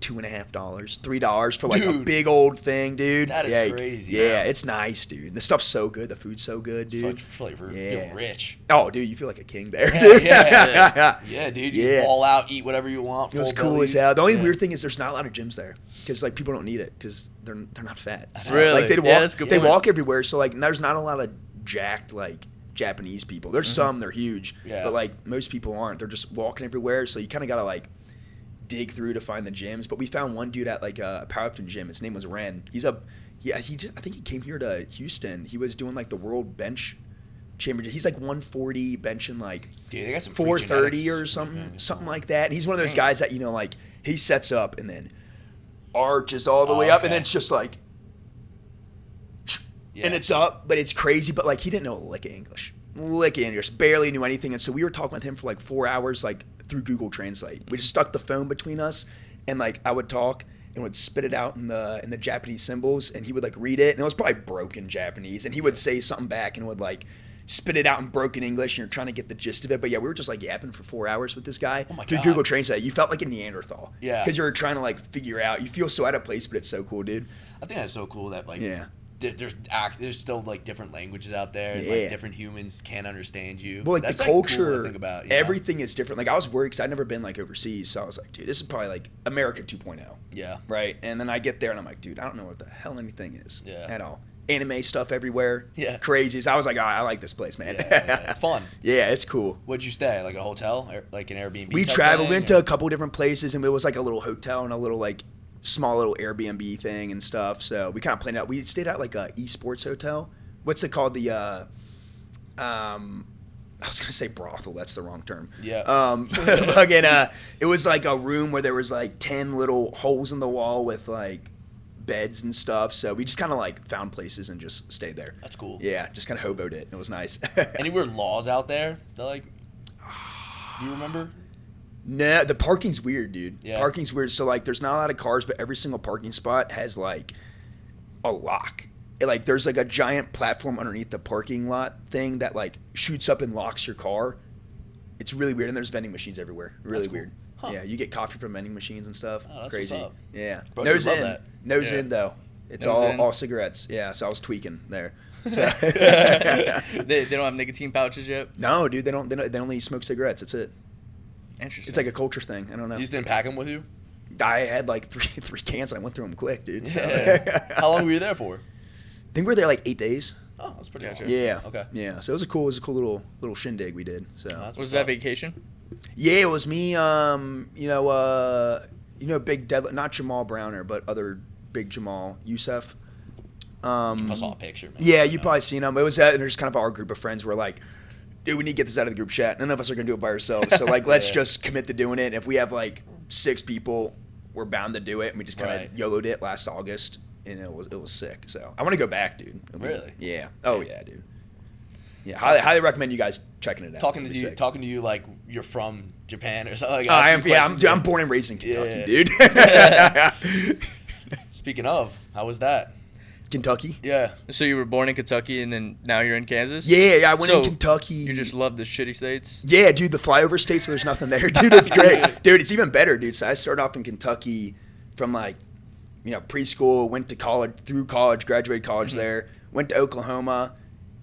$2.50, $3 for like a big old thing, dude. That is crazy. Yeah, it's nice, dude. The stuff's so good. The food's so good, dude. Flavor. Feel rich. Oh, dude, you feel like a king there, dude. Yeah, dude. You just ball out, eat whatever you want. It was cool as hell. The only weird thing is there's not a lot of gyms there, because like people don't need it because they're not fat. So, really? Like they walk everywhere, so like there's not a lot of jacked like Japanese people. There's some, they're huge, but like most people aren't. They're just walking everywhere, so you kind of gotta like dig through to find the gyms. But we found one dude at like a powerlifting gym. His name was Ren. I think he came here to Houston. He was doing like the world bench championship. He's like 140 benching like 430 or something like that. And he's one of those guys that like he sets up and then arches all the way up, and then it's just like and it's up, but it's crazy. But like he didn't know a lick of English. lick English, barely knew anything. And so we were talking with him for like 4 hours, like through Google Translate. We just stuck the phone between us, and like I would talk and would spit it out in the Japanese symbols, and he would like read it, and it was probably broken Japanese, and he would say something back and would like spit it out in broken English, and you're trying to get the gist of it. But yeah, we were just like yapping for 4 hours with this guy through Google Translate. You felt like a Neanderthal. Yeah. Because you were trying to like figure out. You feel so out of place, but it's so cool, dude. I think that's so cool that like there's still like different languages out there, and like different humans can't understand you. Well, like that's the like culture, cool to think about, everything is different. Like I was worried because I'd never been like overseas, so I was like, dude, this is probably like America 2.0. Yeah. Right. And then I get there and I'm like, dude, I don't know what the hell anything is at all. Anime stuff everywhere. Yeah. Crazy. So I was like, I like this place, man. Yeah, it's fun. Yeah, it's cool. Where'd you stay? Like a hotel? Or like an Airbnb? We traveled into a couple different places, and it was like a little hotel and a little like small little Airbnb thing and stuff. So we kind of planned out. We stayed at like a esports hotel. What's it called? I was gonna say brothel. That's the wrong term. Yeah. It was like a room where there was like 10 little holes in the wall with like beds and stuff. So we just kind of like found places and just stayed there. That's cool. Yeah, just kind of hoboed it. It was nice. Any weird laws out there that like? Do you remember? No, the parking's weird, dude. Yeah. Parking's weird. So like, there's not a lot of cars, but every single parking spot has like a lock. Like there's like a giant platform underneath the parking lot thing that like shoots up and locks your car. It's really weird, and there's vending machines everywhere. Really weird. Huh. Yeah, you get coffee from vending machines and stuff. Oh, that's crazy. What's up. Yeah. Brodie, Nose in. Nose in though. It's all cigarettes. Yeah, so I was tweaking there. So. They don't have nicotine pouches yet? No, dude, they only smoke cigarettes. That's it. Interesting. It's like a culture thing. I don't know. You just didn't pack them with you? I had like three cans. And I went through them quick, dude. So. Yeah. How long were you there for? I think we were there like 8 days. Oh, that's pretty good. Yeah. Okay. Yeah. So it was a cool little shindig we did. So was that vacation? Yeah, it was me. Big deadlift, not Jamal Browner, but other big Jamal Youssef. I saw a picture, man. Yeah, you probably seen him. It was just kind of our group of friends. We're like, dude, we need to get this out of the group chat. None of us are gonna do it by ourselves. So like, let's just commit to doing it. And if we have like 6 people, we're bound to do it. And we just kind of YOLO'd it last August, and it was sick. So I want to go back, dude. Really? Yeah. Oh yeah, dude. Yeah, highly recommend you guys checking it out. Talking to you like you're from Japan or something. Like I'm born and raised in Kentucky, dude. Speaking of, how was that? Kentucky? Yeah. So you were born in Kentucky and then now you're in Kansas? Yeah, I went in Kentucky. You just love the shitty states? Yeah, dude, the flyover states where there's nothing there. Dude, it's great. Dude, it's even better, dude. So I started off in Kentucky from like, preschool, went to college, through college, graduated college there, went to Oklahoma,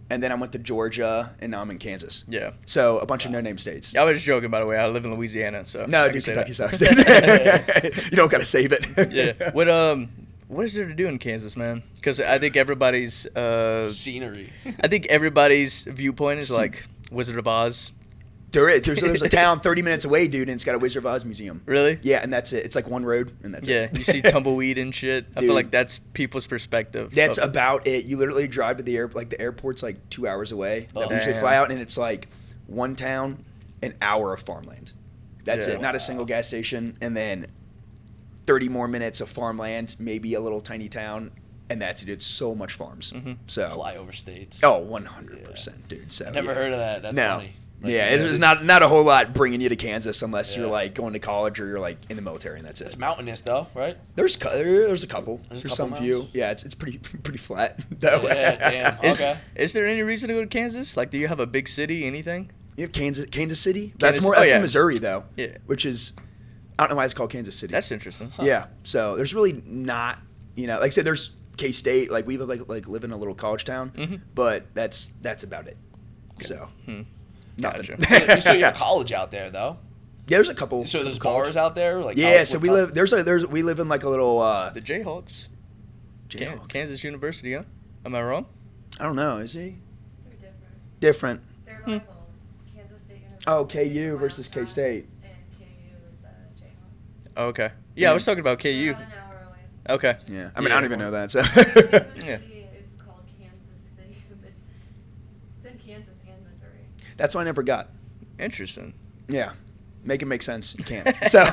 and then I went to Georgia, and now I'm in Kansas. Yeah. So a bunch of no-name states. Yeah, I was just joking, by the way. I live in Louisiana, so. No, dude, Kentucky sucks, dude. You don't got to save it. Yeah. What is there to do in Kansas, man? Because I think everybody's scenery. I think everybody's viewpoint is like Wizard of Oz. There's a town 30 minutes away, dude, and it's got a Wizard of Oz museum. Really? Yeah, and that's it. It's like one road, and that's it. Yeah, you see tumbleweed and shit. I feel like that's people's perspective. That's about it. You literally drive to the the airport's like 2 hours away. Oh. We usually fly out, and it's like one town, an hour of farmland. That's it. Not a single gas station, and then 30 more minutes of farmland, maybe a little tiny town, and that's it. It's so much farms. Mm-hmm. So flyover states. Oh, 100%, dude. So never heard of that. That's funny. There's not a whole lot bringing you to Kansas unless you're like going to college or you're like in the military, and that's it. It's mountainous though, right? There's a couple. There's some few. Yeah, it's pretty flat though. Yeah, damn. Okay. Is there any reason to go to Kansas? Like, do you have a big city? Anything? You have Kansas City. That's in Missouri though. Yeah. Which is, I don't know why it's called Kansas City. That's interesting. Huh. Yeah. So there's really not, like I said, there's K-State. Like we like live in a little college town, but that's about it. Okay. So. Nothing. Gotcha. So you have college out there though. Yeah, there's a couple. So there's bars out there, like so we live. We live in like a little. The Jayhawks. Kansas University, huh? Am I wrong? I don't know. Is he? They're different. They're rivals. Kansas State University. Oh, KU versus K-State. And KU is Jayhawks. Oh, okay. Yeah, I was talking about KU. About an hour away. Okay. Yeah. I mean, I don't even know that. So. Yeah. It's called Kansas City. It's in Kansas and Missouri. That's what I never got. Interesting. Yeah. Make it make sense. You can't. So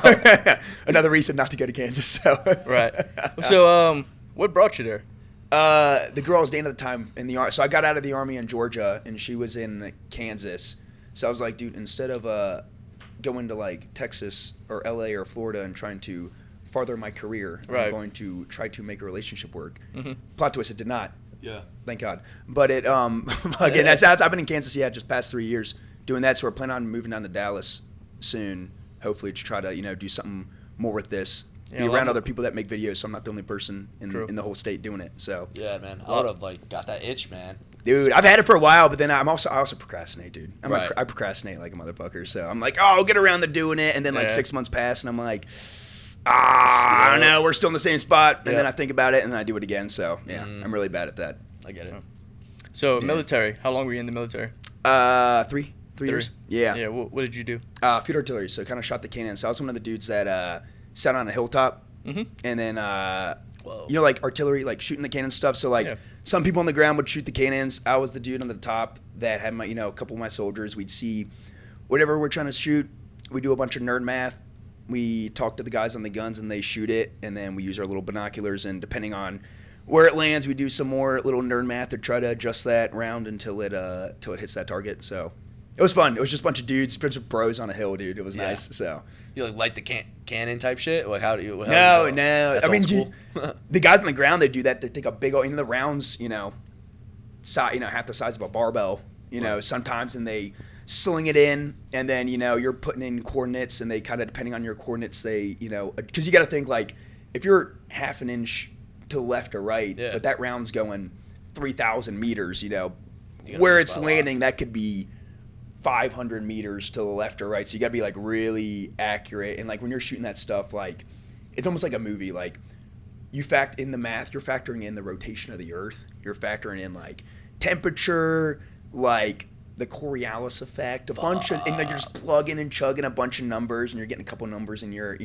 another reason not to go to Kansas. So right. So what brought you there? The girl I was dating at the time in the Army. So I got out of the Army in Georgia, and she was in Kansas. So I was like, dude, instead of going to like Texas or LA or Florida and trying to farther my career, I'm going to try to make a relationship work. Plot twist, it did not. Yeah. Thank God. But it again, I've been in Kansas just past 3 years doing that. So we're planning on moving down to Dallas soon, hopefully to try to do something more with this. Be around other people that make videos, so I'm not the only person in the whole state doing it. So yeah, man, I would have like got that itch, man. Dude, I've had it for a while, but then I also procrastinate, dude. I procrastinate like a motherfucker. So I'm like, I'll get around to doing it, and then like 6 months pass, and I'm like, I don't know, we're still in the same spot, and then I think about it, and then I do it again. So yeah, I'm really bad at that. I get it. So military, how long were you in the military? 3 years. Yeah. Yeah. What did you do? Field artillery. So kind of shot the cannon. So I was one of the dudes that sat on a hilltop, and then like artillery, like shooting the cannon stuff. So like some people on the ground would shoot the cannons. I was the dude on the top that had my a couple of my soldiers. We'd see whatever we're trying to shoot. We do a bunch of nerd math. We talk to the guys on the guns, and they shoot it, and then we use our little binoculars, and depending on where it lands, we do some more little nerd math to try to adjust that round until it hits that target. So it was fun. It was just a bunch of dudes, a bunch of bros on a hill, dude. It was nice. So you like light the cannon type shit? Like how do you? No. I mean, dude, the guys on the ground, they do that. They take a big, the rounds, half the size of a barbell. Sometimes, and they sling it in, and then you're putting in coordinates, and they kind of depending on your coordinates, they because you got to think like if you're half an inch to the left or right, but that round's going 3,000 meters, where it's landing, that could be 500 meters to the left or right. So you got to be like really accurate. And like when you're shooting that stuff, like it's almost like a movie. Like you in the math, you're factoring in the rotation of the earth. You're factoring in like temperature, like the Coriolis effect, a bunch of, and like you're just plugging and chugging a bunch of numbers, and you're getting a couple numbers in your,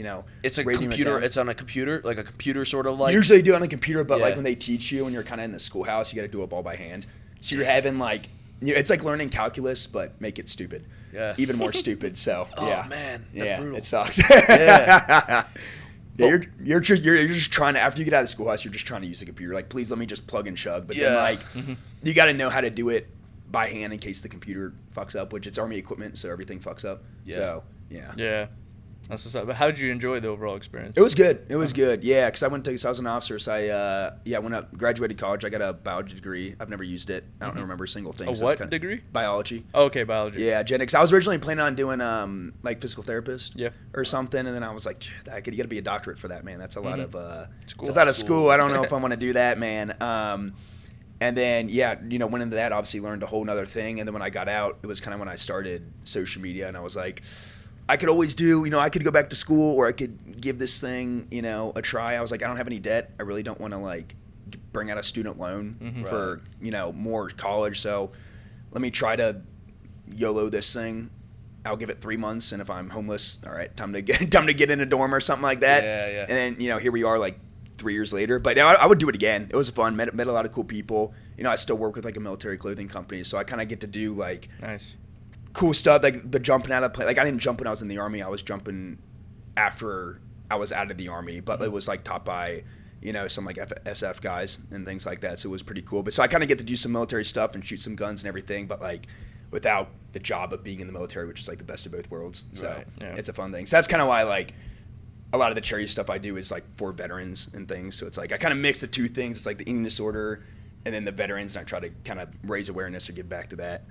It's a computer. It's on a computer, like a computer sort of like. Usually do it on a computer, but like when they teach you, when you're kind of in the schoolhouse, you got to do it all by hand. So you're having like, it's like learning calculus, but make it stupid. Yeah. Even more stupid. So oh man, that's brutal. It sucks. Yeah. You're just trying to, after you get out of the schoolhouse, you're just trying to use the computer. Like, please let me just plug and chug. But then like, you got to know how to do it by hand in case the computer fucks up, which it's Army equipment, so everything fucks up. Yeah. So yeah. That's what's up. But how did you enjoy the overall experience? It was good. Yeah, because I was an officer, so I went up, graduated college. I got a biology degree. I've never used it. I don't remember a single thing. A what degree? Biology. Oh, okay, biology. Yeah, genetics. I was originally planning on doing like physical therapist. Or something, and then I was like, you got to be a doctorate for that, man. That's a lot of school. It's out of school. I don't know if I want to do that, man. And then, went into that, obviously learned a whole nother thing. And then when I got out, it was kind of when I started social media, and I was like, I could always do, I could go back to school, or I could give this thing, a try. I was like, I don't have any debt. I really don't want to like bring out a student loan for, more college. So let me try to YOLO this thing. I'll give it 3 months. And if I'm homeless, all right, time to get in a dorm or something like that. Yeah. And then, here we are like 3 years later, but I would do it again. It was fun. Met a lot of cool people. I still work with like a military clothing company, so I kind of get to do like cool stuff, like the jumping out of plane. Like I didn't jump when I was in the Army. I was jumping after I was out of the Army, but it was like taught by some like SF guys and things like that. So it was pretty cool. But so I kind of get to do some military stuff and shoot some guns and everything, but like without the job of being in the military, which is like the best of both worlds. So it's a fun thing. So that's kind of why like a lot of the charity stuff I do is like for veterans and things. So it's like I kind of mix the two things. It's like the eating disorder and then the veterans, and I try to kind of raise awareness or give back to that.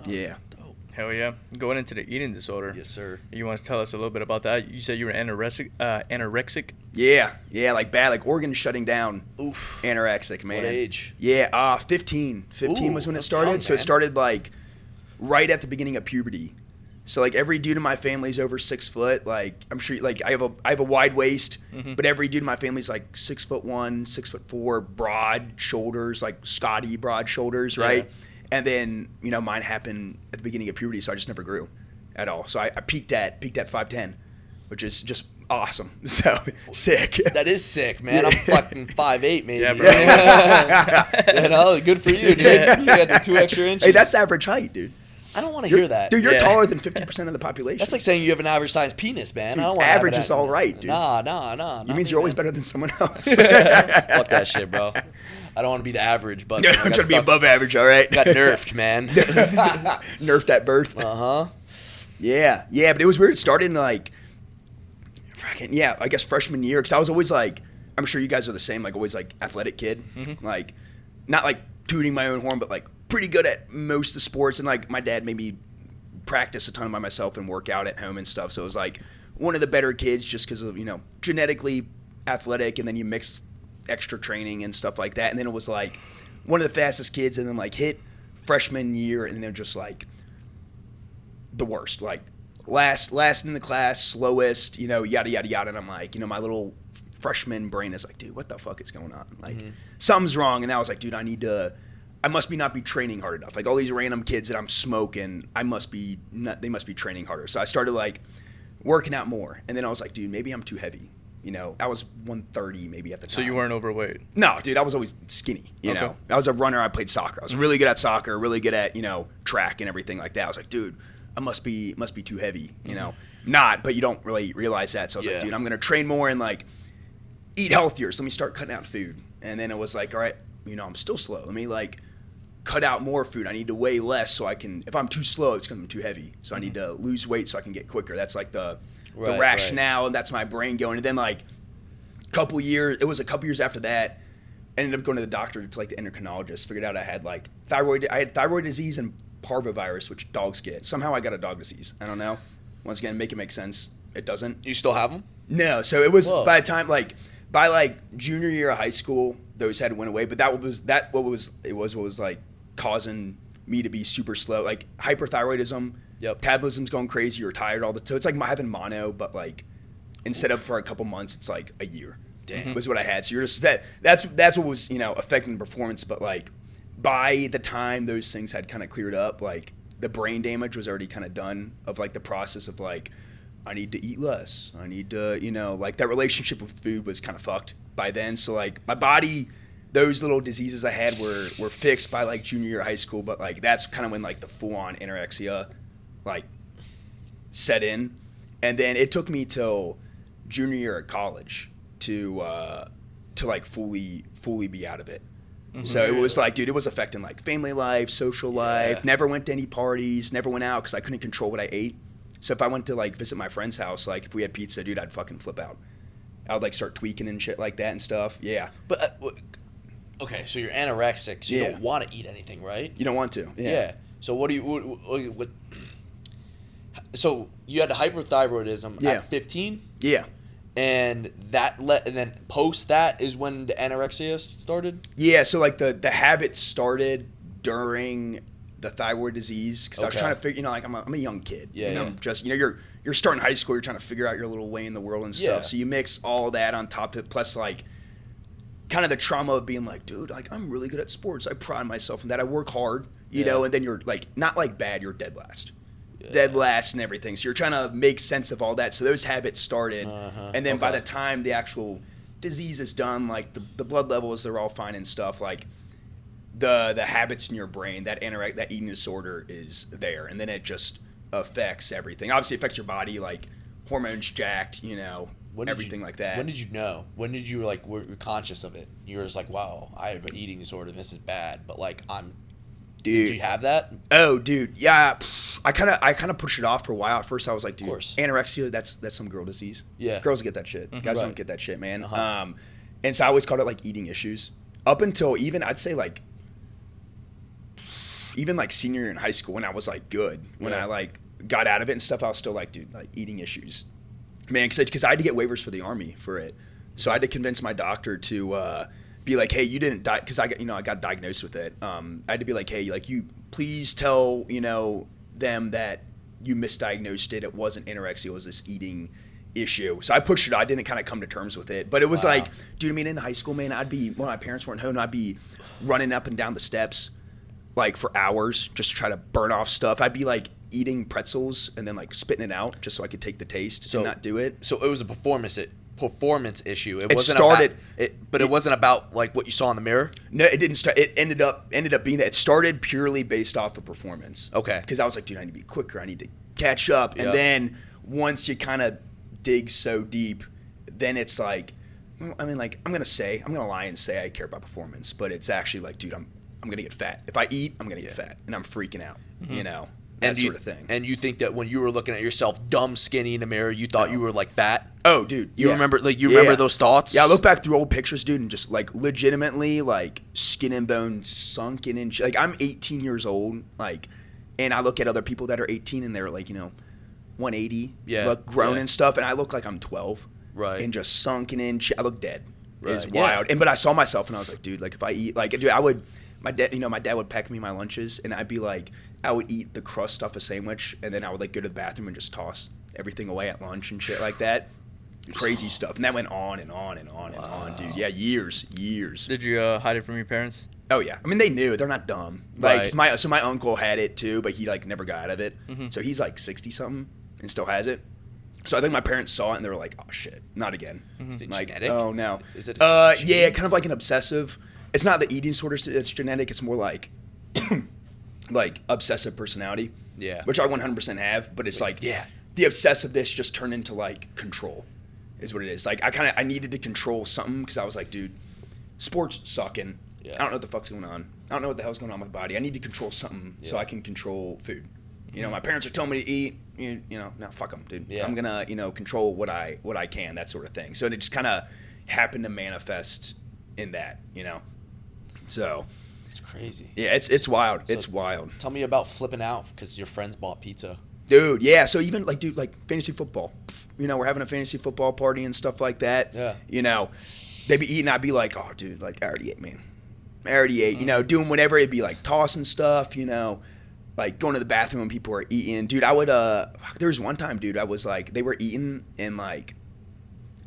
Yeah. Dope. Hell yeah. Going into the eating disorder. Yes, sir. You want to tell us a little bit about that? You said you were anorexic? Yeah, like bad, like organs shutting down. Oof. Anorexic, man. What age? Yeah, 15. 15 was when it started. Young, so it started like right at the beginning of puberty. So like every dude in my family's over 6 foot. Like I'm sure, like I have a wide waist, but every dude in my family's like 6'1", 6'4", broad shoulders, like Scotty broad shoulders, right? And then mine happened at the beginning of puberty, so I just never grew at all. So I peaked at 5'10", which is just awesome. So sick. That is sick, man. I'm fucking 5'8", maybe. Yeah, bro. Good for you, dude. You got the 2 extra inches. Hey, that's average height, dude. I don't want to hear that. Dude, you're taller than 50% of the population. That's like saying you have an average sized penis, man. Dude, I don't want average is all right, dude. Nah. It means you're always better than someone else. Fuck that shit, bro. I don't want to be the average, but I'm trying to be above average, all right? Got nerfed, man. Nerfed at birth. Uh-huh. Yeah, but it was weird. It started in like, I guess freshman year, because I was always like, I'm sure you guys are the same, like always like athletic kid. Mm-hmm. Like, not like tooting my own horn, but like pretty good at most of the sports. And like my dad made me practice a ton by myself and work out at home and stuff. So it was like one of the better kids just because of, genetically athletic, and then you mix extra training and stuff like that. And then it was like one of the fastest kids, and then like hit freshman year, and then just like the worst, like last in the class, slowest, yada, yada, yada. And I'm like, my little freshman brain is like, dude, what the fuck is going on? Like, something's wrong. And I was like, dude, I must not be training hard enough. Like all these random kids that I'm smoking, they must be training harder. So I started like working out more. And then I was like, dude, maybe I'm too heavy. I was 130 maybe at the time. So you weren't overweight? No, dude, I was always skinny, Okay. I was a runner. I played soccer. I was really good at soccer, really good at, track and everything like that. I was like, dude, I must be too heavy, Not, but you don't really realize that. So I was like, dude, I'm going to train more and like eat healthier. So let me start cutting out food. And then it was like, all right, I'm still slow. Let me like cut out more food. I need to weigh less so I can, if I'm too slow, it's because I'm too heavy. So I need to lose weight so I can get quicker. That's like the rationale, and that's my brain going. And then like a couple years after that, I ended up going to the doctor, to like the endocrinologist, figured out I had like thyroid disease and parvovirus, which dogs get. Somehow I got a dog disease. I don't know. Once again, make it make sense. It doesn't. You still have them? No. So it was by the time by junior year of high school, those had went away. But what was like causing me to be super slow, like hyperthyroidism. Yep. Metabolism's going crazy. You're tired all the time. So it's like having mono, but like instead of for a couple months, it's like a year. Damn. Was what I had. So you're just that's what was affecting the performance. But like by the time those things had kind of cleared up, like the brain damage was already kind of done of like the process of like I need to eat less. I need to like that relationship with food was kind of fucked by then. So like my body, those little diseases I had were fixed by like junior year of high school. But like that's kind of when like the full on anorexia like set in, and then it took me till junior year of college to like fully be out of it. Mm-hmm. So it was like, dude, it was affecting like family life, social life. Never went to any parties, never went out because I couldn't control what I ate. So if I went to like visit my friend's house, like if we had pizza, dude, I'd fucking flip out. I would like start tweaking and shit like that and stuff. Yeah. But okay, so you're anorexic, so you don't want to eat anything, right? You don't want to. Yeah. So what do you? So you had hyperthyroidism at 15? Yeah. And then post that is when the anorexia started? Yeah, so like the habit started during the thyroid disease because I was trying to figure, like I'm a young kid. Yeah. I'm just, you're starting high school, you're trying to figure out your little way in the world and stuff. Yeah. So you mix all that on top of it, plus like kind of the trauma of being like, dude, like I'm really good at sports. I pride myself in that. I work hard, you know, and then you're like, not like bad, you're dead last. Dead last and everything. So you're trying to make sense of all that. So those habits started. And then by the time the actual disease is done, like the blood levels, they're all fine and stuff. Like the habits in your brain, that eating disorder is there. And then it just affects everything. Obviously it affects your body, like hormones jacked, everything like that. When did you know? When did you were conscious of it? You were just like, wow, I have an eating disorder and this is bad. But like Dude. Did you have that? Oh, dude, yeah. I kind of pushed it off for a while. At first, I was like, dude, anorexia, that's some girl disease. Yeah, girls get that shit. Guys don't get that shit, man. And so I always called it like eating issues. Up until I'd say like senior year in high school when I was like good, when I like got out of it and stuff, I was still like, dude, like eating issues, man. Because I had to get waivers for the Army for it, so I had to convince my doctor to. Be like, hey, you didn't die, because I got diagnosed with it. I had to be like, hey, like you please tell them that you misdiagnosed it. It wasn't anorexia, it was this eating issue. So I pushed it. I didn't kind of come to terms with it, but it was like, dude, in high school, man, I'd be when my parents weren't home, I'd be running up and down the steps like for hours just to try to burn off stuff. I'd be like eating pretzels and then like spitting it out just so I could take the taste and not do it. So it was a performance performance issue. It wasn't about like what you saw in the mirror. No, it didn't start. It ended up being that. It started purely based off of performance. Okay. Because I was like, dude, I need to be quicker. I need to catch up. And then once you kind of dig so deep, then it's like, I mean, like I'm gonna lie and say I care about performance, but it's actually like, dude, I'm gonna get fat. If I eat, I'm gonna get fat, and I'm freaking out. You know. That sort of thing. And you think that when you were looking at yourself dumb skinny in the mirror, you thought you were like fat? Oh, dude. You remember remember those thoughts? Yeah, I look back through old pictures, dude, and just like legitimately like skin and bones sunken in. Like I'm 18 years old, like, and I look at other people that are 18 and they're like, 180, look grown and stuff, and I look like I'm 12. Right. And just sunken in. I look dead. Right. It's wild. But I saw myself and I was like, dude, like if I eat, like, dude, I would. My dad would pack me my lunches, and I'd be like, I would eat the crust off a sandwich, and then I would like go to the bathroom and just toss everything away at lunch and shit like that. Crazy stuff, and that went on and on and on and on, dude. Yeah, years. Did you hide it from your parents? Oh yeah, I mean they knew. They're not dumb. Like right. my uncle had it too, but he like never got out of it. So he's like 60 something and still has it. So I think my parents saw it and they were like, oh shit, not again. Is it like, genetic? oh no. Is it? Yeah, kind of like an obsessive. It's not the eating disorder that's genetic. It's more like, like obsessive personality. Yeah. Which I 100% have, but it's like the obsessiveness just turned into like control, is what it is. Like I needed to control something because I was like, dude, sports sucking. I don't know what the fuck's going on. I don't know what the hell's going on with my body. I need to control something so I can control food. My parents are telling me to eat. No, fuck them, dude. Yeah. I'm gonna control what I can, that sort of thing. So it just kind of happened to manifest in that, So it's crazy. Yeah, it's wild. So it's wild. Tell me about flipping out because your friends bought pizza. Dude, yeah. So even like fantasy football. We're having a fantasy football party and stuff like that. Yeah. They'd be eating. I'd be like, oh, dude, like I already ate, man. I already ate. Doing whatever. It'd be like tossing stuff. Like going to the bathroom when people were eating. Dude, I would. There was one time, dude. I was like, they were eating and like,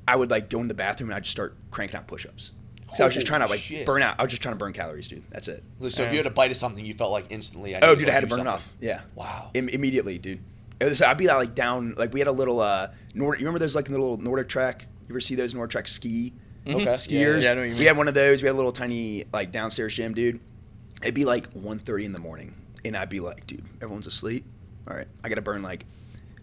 I would like go in the bathroom and I'd just start cranking out push-ups. So I was just trying to burn out. I was just trying to burn calories, dude. That's it. So if you had a bite of something, you felt like instantly. I had to burn it off. Yeah. Wow. Immediately, dude. I'd be like down. Like we had a little Nordic. You remember those like little Nordic track? You ever see those Nordic track ski? Okay. Skiers. Yeah, I know what you mean. We had one of those. We had a little tiny like downstairs gym, dude. It'd be like 1:30 in the morning, and I'd be like, dude, everyone's asleep. All right, I gotta burn like.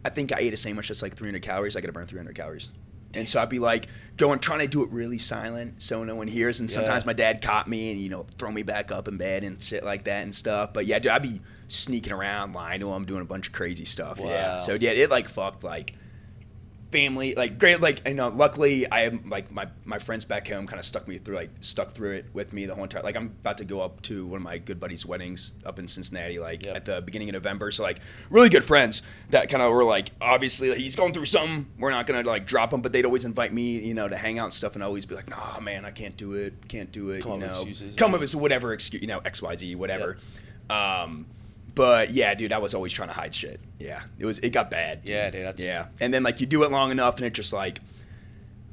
I think I ate a sandwich that's like 300 calories. I gotta burn 300 calories. And so I'd be like trying to do it really silent so no one hears. And sometimes my dad caught me and, throw me back up in bed and shit like that and stuff. But yeah, dude, I'd be sneaking around, lying to him, doing a bunch of crazy stuff. Wow. Yeah. So yeah, it like fucked like family, like great, like, luckily I have like my friends back home kind of stuck through it with me the whole entire, like I'm about to go up to one of my good buddies' weddings up in Cincinnati, at the beginning of November. So like really good friends that kind of were like, obviously like, he's going through something. We're not going to like drop him, but they'd always invite me, to hang out and stuff. And I'd always be like, nah, man, I can't do it. Come up with whatever excuse, XYZ, whatever. Yep. But yeah, dude, I was always trying to hide shit. Yeah, it got bad. Dude. Yeah, dude. And then like you do it long enough, and it just like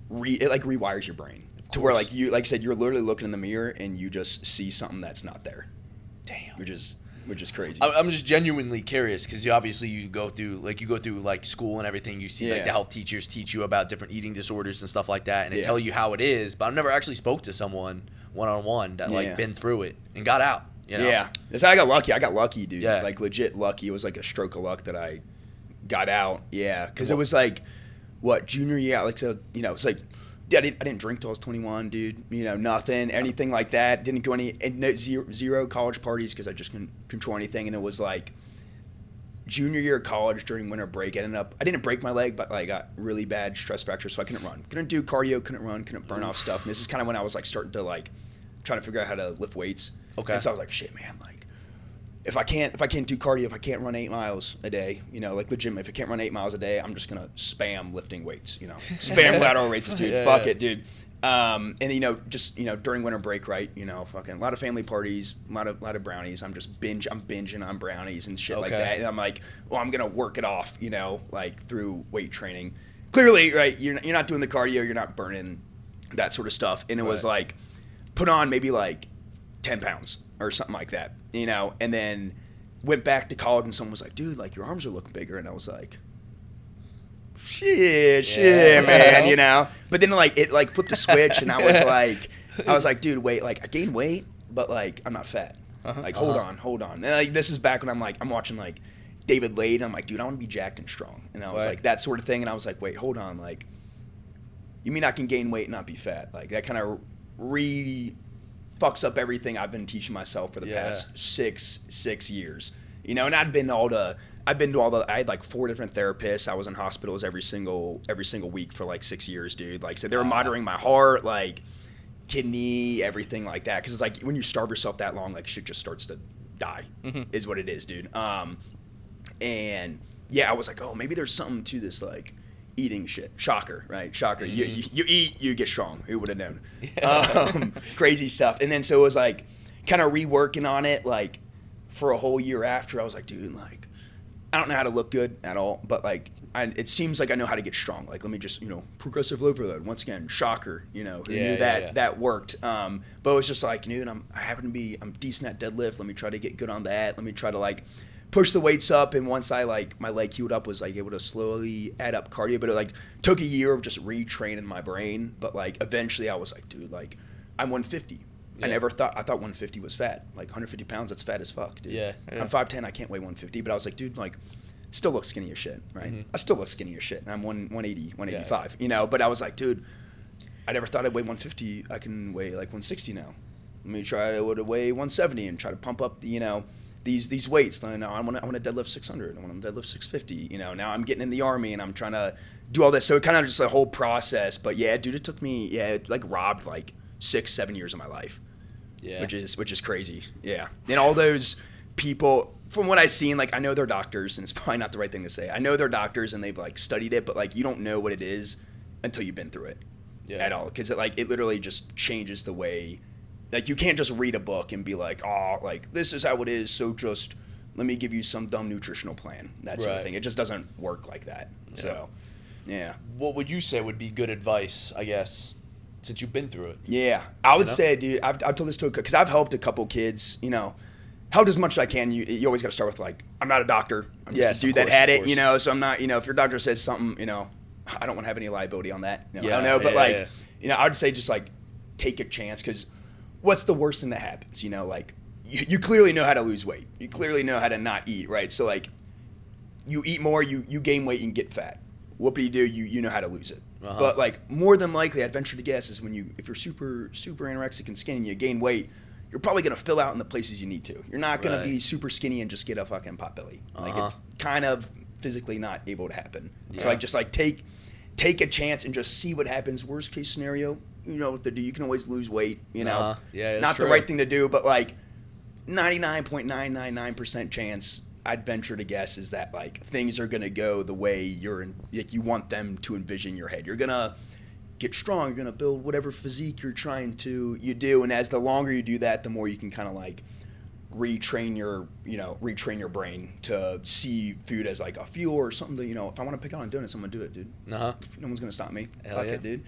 rewires your brain to where like you, like I said, you're literally looking in the mirror and you just see something that's not there. Damn. Which is crazy. I'm just genuinely curious because you go through school and everything. You see like the health teachers teach you about different eating disorders and stuff like that, and they tell you how it is. But I've never actually spoke to someone one-on-one that like been through it and got out. Yeah. So I got lucky, dude. Yeah. Like legit lucky. It was like a stroke of luck that I got out. Yeah. Because it was like, junior year? Like, so, it's like, I didn't drink till I was 21, dude. Nothing, anything like that. Didn't go zero college parties because I just couldn't control anything. And it was like junior year of college during winter break. I didn't break my leg, but I got really bad stress fracture, so I couldn't run. Couldn't do cardio, couldn't run, couldn't burn off stuff. And this is kind of when I was like starting to like trying to figure out how to lift weights. Okay. And so I was like, shit, man, like if I can't do cardio, if I can't run 8 miles a day, like the gym, if I can't run 8 miles a day, I'm just gonna spam lifting weights, spam lateral raises, dude. Fuck it, dude. And during winter break, right? Fucking a lot of family parties, a lot of brownies. I'm binging on brownies and shit like that. And I'm like, well, I'm gonna work it off, like through weight training. Clearly, right? You're not doing the cardio, you're not burning that sort of stuff. And it was like, put on maybe like 10 pounds or something like that, and then went back to college and someone was like, dude, like your arms are looking bigger. And I was like, shit, man, you know. But then like it like flipped a switch, and I was like, dude, wait, like I gained weight, but like I'm not fat. Like hold on. And like this is back when I'm watching like David Lade. And I'm like, dude, I want to be jacked and strong, and I was like that sort of thing. And I was like, wait, hold on, like you mean I can gain weight and not be fat? Like that kind of fucks up everything I've been teaching myself for the past six years. You know, and I had like 4 different therapists. I was in hospitals every single week for like 6 years, dude. Like, so they were monitoring my heart, like kidney, everything like that. Cause it's like when you starve yourself that long, like shit just starts to die is what it is, dude. And yeah, I was like, oh, maybe there's something to this, like eating shit. Shocker, right? Shocker. You eat, you get strong. Who would have known? Crazy stuff. And then, so it was like kind of reworking on it, like for a whole year after. I was like, dude, like, I don't know how to look good at all, but like, it seems like I know how to get strong. Like, let me just, progressive overload. Once again, shocker, who knew that worked. But it was just like, dude, I'm decent at deadlift. Let me try to get good on that. Let me try to like push the weights up. And once I like, my leg healed up, was like able to slowly add up cardio, but it like took a year of just retraining my brain. But like, eventually I was like, dude, like I'm 150. Yeah. I thought 150 was fat. Like 150 pounds, that's fat as fuck, dude. Yeah. I'm 5'10", I can't weigh 150, but I was like, dude, like, still look skinny as shit, right? I still look skinny as shit, and I'm 180, 185, But I was like, dude, I never thought I'd weigh 150. I can weigh like 160 now. Let me try to weigh 170 and try to pump up the, these weights. Now I want to deadlift 600. I want to deadlift 650. Now I'm getting in the Army and I'm trying to do all this. So it kind of just a whole process. But yeah, dude, it took me, it like robbed like 6-7 years of my life. Yeah. Which is crazy. Yeah. And all those people, from what I've seen, like I know they're doctors, and it's probably not the right thing to say. I know they're doctors and they've like studied it, but like you don't know what it is until you've been through it at all. Because it literally just changes the way, like you can't just read a book and be like, oh, like this is how it is, so just let me give you some dumb nutritional plan, that sort of thing. It just doesn't work like that. Yeah. So, yeah. What would you say would be good advice, I guess, since you've been through it? Yeah, I would say, dude, I've told this to because I've helped a couple kids, helped as much as I can. You always got to start with like, I'm not a doctor. I'm just a dude that had it, so I'm not, if your doctor says something, I don't want to have any liability on that. I don't know, but I would say just like take a chance, because what's the worst thing that happens? Like you clearly know how to lose weight. You clearly know how to not eat, right? So like you eat more, you gain weight and get fat. What do? You know how to lose it. But like more than likely, I'd venture to guess is if you're super anorexic and skinny and you gain weight, you're probably gonna fill out in the places you need to. You're not gonna be super skinny and just get a fucking pot belly. Like it's kind of physically not able to happen. So like just like take a chance and just see what happens. Worst case scenario, what to do. You can always lose weight. Not the right thing to do, but like 99.999% chance, I'd venture to guess, is that like things are gonna go the way you want them to envision your head. You're gonna get strong. You're gonna build whatever physique you're trying to do, and as the longer you do that, the more you can kind of like retrain your brain to see food as like a fuel or something that, if I want to pick out on donuts, I'm gonna do it, dude. No one's gonna stop me. Fuck it, dude.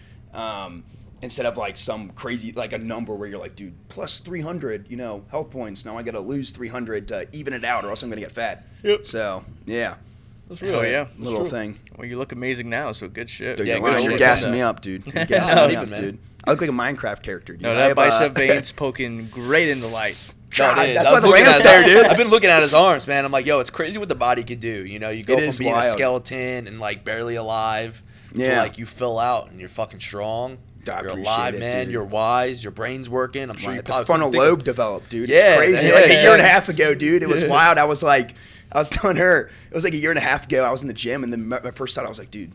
Instead of like some crazy, like a number where you're like, dude, plus 300, health points. Now I got to lose 300 to even it out, or else I'm going to get fat. Yep. So, yeah. That's real. So, yeah. Little thing. Well, you look amazing now, so good shit. Dude, you're gassing me up, dude. You're gassing me up, dude. I look like a Minecraft character, dude. No, that bicep vein's poking great in the light. God, that's why the lamp's there, dude. I've been looking at his arms, man. I'm like, yo, it's crazy what the body could do. You go from being a skeleton and like barely alive to like you fill out and you're fucking strong. You're alive, man. Dude. You're wise. Your brain's working. I'm sure you probably the frontal lobe developed, dude. It's crazy. Like a year and a half ago, dude, it was wild. I was telling her, it was like a year and a half ago. I was in the gym, and then my first thought, I was like, dude,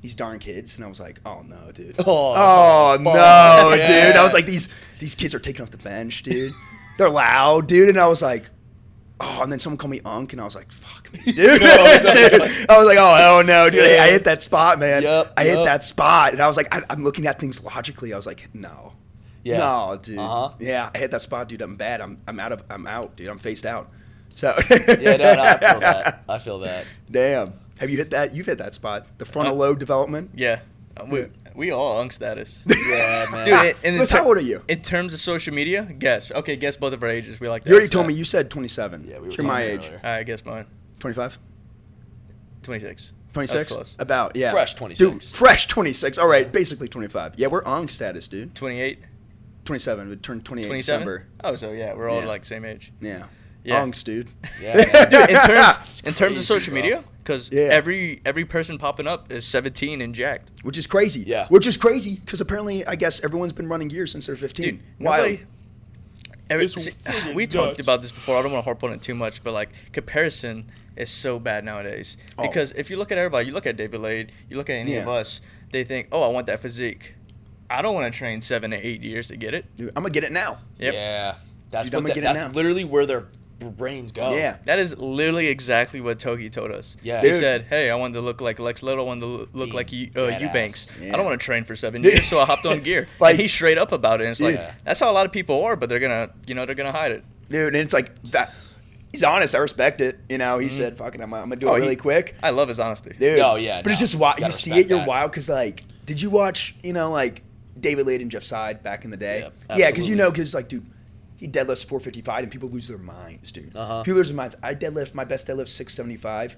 these darn kids. And I was like, oh no, dude. Oh no, dude. I was like, these kids are taking off the bench, dude. They're loud, dude. And I was like, oh, and then someone called me Unk, and I was like, fuck me, dude. Dude. I was like, oh, hell no, dude. I hit that spot, man. I hit that spot. And I was like, I'm looking at things logically. I was like, no. Yeah. No, dude. Yeah, I hit that spot, dude. I'm bad. I'm out, dude. I'm faced out. So. Yeah, no, I feel that. Damn. Have you hit that? You've hit that spot. The frontal lobe development? Yeah. We all Unk status. Yeah, man. Dude, how old are you? In terms of social media, guess both of our ages. We like that. You already told me. You said 27. Yeah, we were. You're my age. I guess mine. 25. 26. 26? close. About, yeah. Fresh 26. Dude, fresh 26. All right, basically 25. Yeah, we're on status, dude. 28. 27. We turned 28 in 27? December. Oh, so yeah, we're all Yeah. like same age. Yeah. Yeah. Unks, dude. Yeah, man. Dude, in terms crazy, of social bro. media, because Yeah. every person popping up is 17 and jacked. Which is crazy. Yeah. Which is crazy because apparently, I guess everyone's been running gear since they're 15. Dude, Wild. We talked about this before. I don't want to harp on it too much, but like comparison is so bad nowadays. Oh. Because if you look at everybody, you look at David Lade, you look at any of Yeah. us, they think, oh, I want that physique. I don't want to train 7 to 8 years to get it. Dude, I'm going to get it now. Yep. Yeah. That's Dude, I'm what gonna get it that's now. literally where their brains go. Yeah. That is literally exactly what Togi told us. Yeah. He Dude. said, hey, I wanted to look like Lex Little, I wanted to look Be like badass. Eubanks. Yeah. I don't want to train for 7 Dude. years, so I hopped on gear. Like- and he's straight up about it. And it's Dude. like, that's how a lot of people are, but they're going to hide it. Dude, and it's like, that. He's honest. I respect it. You know, he said, fuck it, I'm going to do it really quick. I love his honesty. Dude. Oh, yeah, But it's no. just wild. You Gotta see respect it, you're that. wild because, like, did you watch, you know, like, David Lade and Jeff Side back in the day? Yeah, Yeah, because you absolutely. know, because, like, dude, he deadlifts 455 and people lose their minds, dude. Uh-huh. People lose their minds. I deadlift, my best deadlift 675.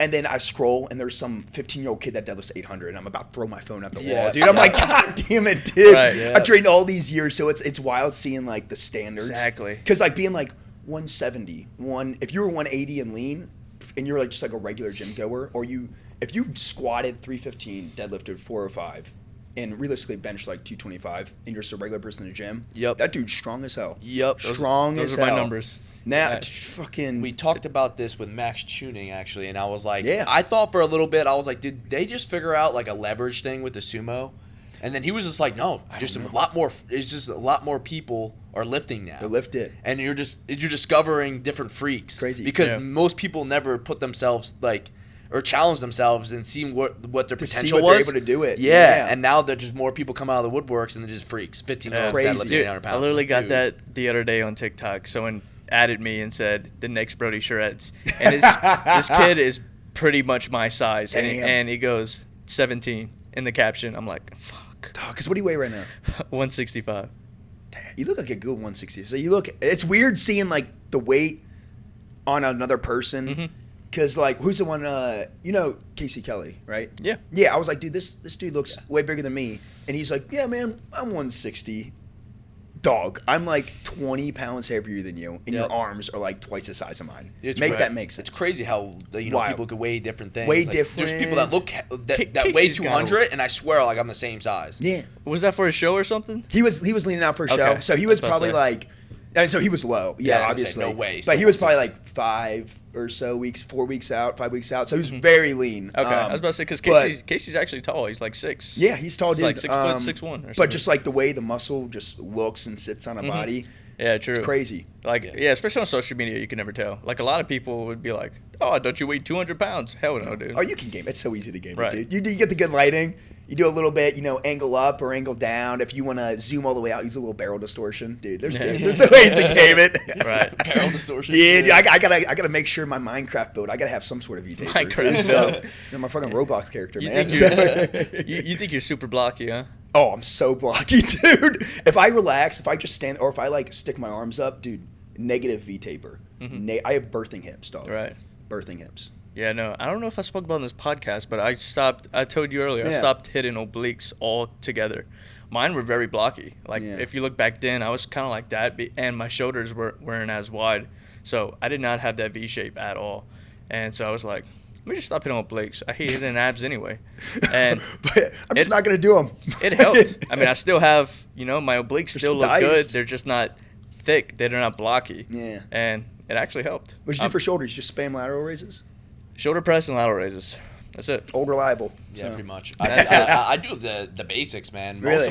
And then I scroll, and there's some 15-year-old kid that deadlifts 800, and I'm about to throw my phone out the Yeah. wall, dude. I'm like, God damn it, dude. Right, yeah. I've trained all these years, so it's wild seeing, like, the standards. Exactly. Because, like, being, like, 170, if you were 180 and lean, and you're, like, just, like, a regular gym goer, or if you squatted 315, deadlifted 405, and realistically benched, like, 225, and you're just a regular person in the gym, Yep. that dude's strong as hell. Yep. Strong Those as are hell. my numbers. Now, Yeah. fucking... We talked about this with Max Tuning actually, and I was like, Yeah. I thought for a little bit, I was like, did they just figure out like a leverage thing with the sumo? And then he was just like, no, just a lot more. It's just a lot more people are lifting now. They lift it. and you're discovering different freaks. Crazy. Because Yeah. most people never put themselves like or challenge themselves and see what their To see potential what they're was. able to do it. Yeah. Yeah. and now there's just more people come out of the woodworks and they're just freaks. 15 year olds Crazy. deadlifting Dude, 800 pounds. I literally got Dude. that the other day on TikTok. Someone added me and said, the next Brodie SHREDZ. And this kid is pretty much my size. Damn. And he goes, 17 in the caption. I'm like, fuck. Because what do you weigh right now? 165. You look like a good 160. So you look. It's weird seeing like the weight on another person. Mhm. Cause like who's the one? You know Casey Kelly, right? Yeah. Yeah, I was like, dude, this dude looks way bigger than me, and he's like, yeah, man, I'm 160. Dog, I'm like 20 pounds heavier than you, and Yep. your arms are like twice the size of mine. It's Make right. that make sense. It's crazy how Wild. people could weigh different things. Way Like, different. There's people that look that weigh Casey's got 200, and I swear like I'm the same size. Yeah, Was that for a show or something? he was leaning out for a show, Okay. so he I was was about to probably say. like, and so he was low. Yeah, I Yeah, was gonna say, obviously. no way, he's But he still was probably 160. like 5 or so weeks, 4 weeks out, 5 weeks out. So he was very lean. Okay. I was about to say, because but- Casey's actually tall. He's like 6. Yeah, he's tall, He's dude. like 6 foot, 6'1" or something. But just like the way the muscle just looks and sits on a body, Yeah, true. it's crazy. Like, Yeah. yeah, especially on social media, you can never tell. Like, a lot of people would be like, oh, don't you weigh 200 pounds? Hell no, dude. Oh, you can game. It's so easy to game Right. it, dude. You get the good lighting. You do a little bit, angle up or angle down. If you want to zoom all the way out, use a little barrel distortion, dude. There's Yeah. there's the ways to game it. Right. Barrel distortion. Yeah, dude, I gotta make sure my Minecraft build. I gotta have some sort of V-taper. Minecraft dude. So, build. my fucking Roblox character, You man. think you think you're super blocky, huh? Oh, I'm so blocky, dude. If I relax, if I just stand, or if I like stick my arms up, dude, negative V-taper. I have birthing hips, dog. Right. Birthing hips. Yeah, no, I don't know if I spoke about it in this podcast, but I told you earlier, I Yeah. stopped hitting obliques altogether. Mine were very blocky. Like, Yeah. if you look back then, I was kind of like that, and my shoulders weren't as wide. So I did not have that V shape at all. And so I was like, let me just stop hitting obliques. I hate hitting abs anyway. And But I'm just It- not gonna do them. it helped. I mean, I still have, my obliques still look diced. good. They're just not thick. They're not blocky. Yeah. And it actually helped. What'd you do for shoulders? Just spam lateral raises. Shoulder press and lateral raises. That's it. Old reliable. Yeah, So. pretty much. That's I do the basics, man. Really?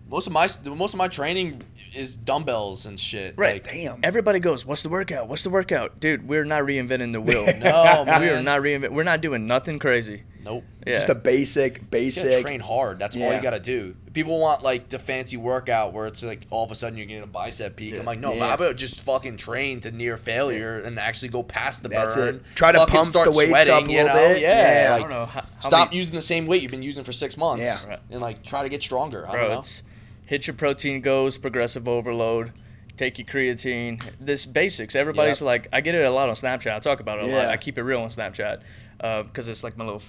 Most of my training is dumbbells and shit. Right. Like, Damn. Everybody goes, what's the workout? What's the workout? Dude, we're not reinventing the wheel. No, man. We are not we're not doing nothing crazy. Nope. Yeah. Just a You gotta train hard. That's all Yeah. you gotta do. People want like the fancy workout where it's like all of a sudden you're getting a bicep peak. Yeah. I'm like, no, Yeah. how about just fucking train to near failure and actually go past the That's burn. it. Try to fucking pump start the weights sweating, up a you little know? bit. Yeah. Yeah. Like, I don't know how stop many- using the same weight you've been using for 6 months. Yeah. Right. And like try to get stronger. I don't Bro, know. it's hit your protein goes, progressive overload, take your creatine. This basics. Everybody's Yep. like, I get it a lot on Snapchat. I talk about it a lot. Yeah. I keep it real on Snapchat. because it's like my little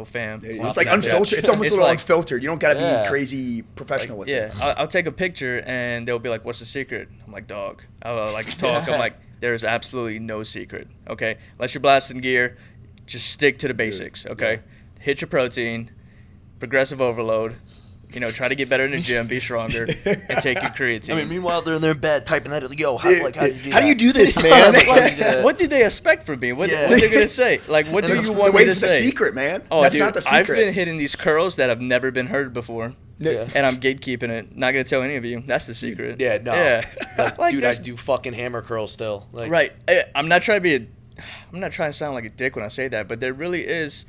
fam. It's like unfiltered. It's almost a little unfiltered. You don't got to be crazy professional with it. Yeah, I'll take a picture and they'll be like, "What's the secret?" I'm like, "Dog." I'll like talk. I'm like, "There's absolutely no secret. Okay, unless you're blasting gear, just stick to the basics. Okay, hit your protein, progressive overload." Try to get better in the gym, be stronger, and take your creatine. I mean, meanwhile, they're in their bed typing that. Like, yo, how do you do this, man? What do they expect from me? What they're going to say? Like, what do you want me to say? The secret, man. Oh, that's dude, not the secret. I've been hitting these curls that have never been heard before. Yeah. And I'm gatekeeping it. Not going to tell any of you. That's the secret. Yeah, no. Yeah. Like, dude, I do fucking hammer curls still. Like, right. I'm not trying to sound like a dick when I say that, but there really is.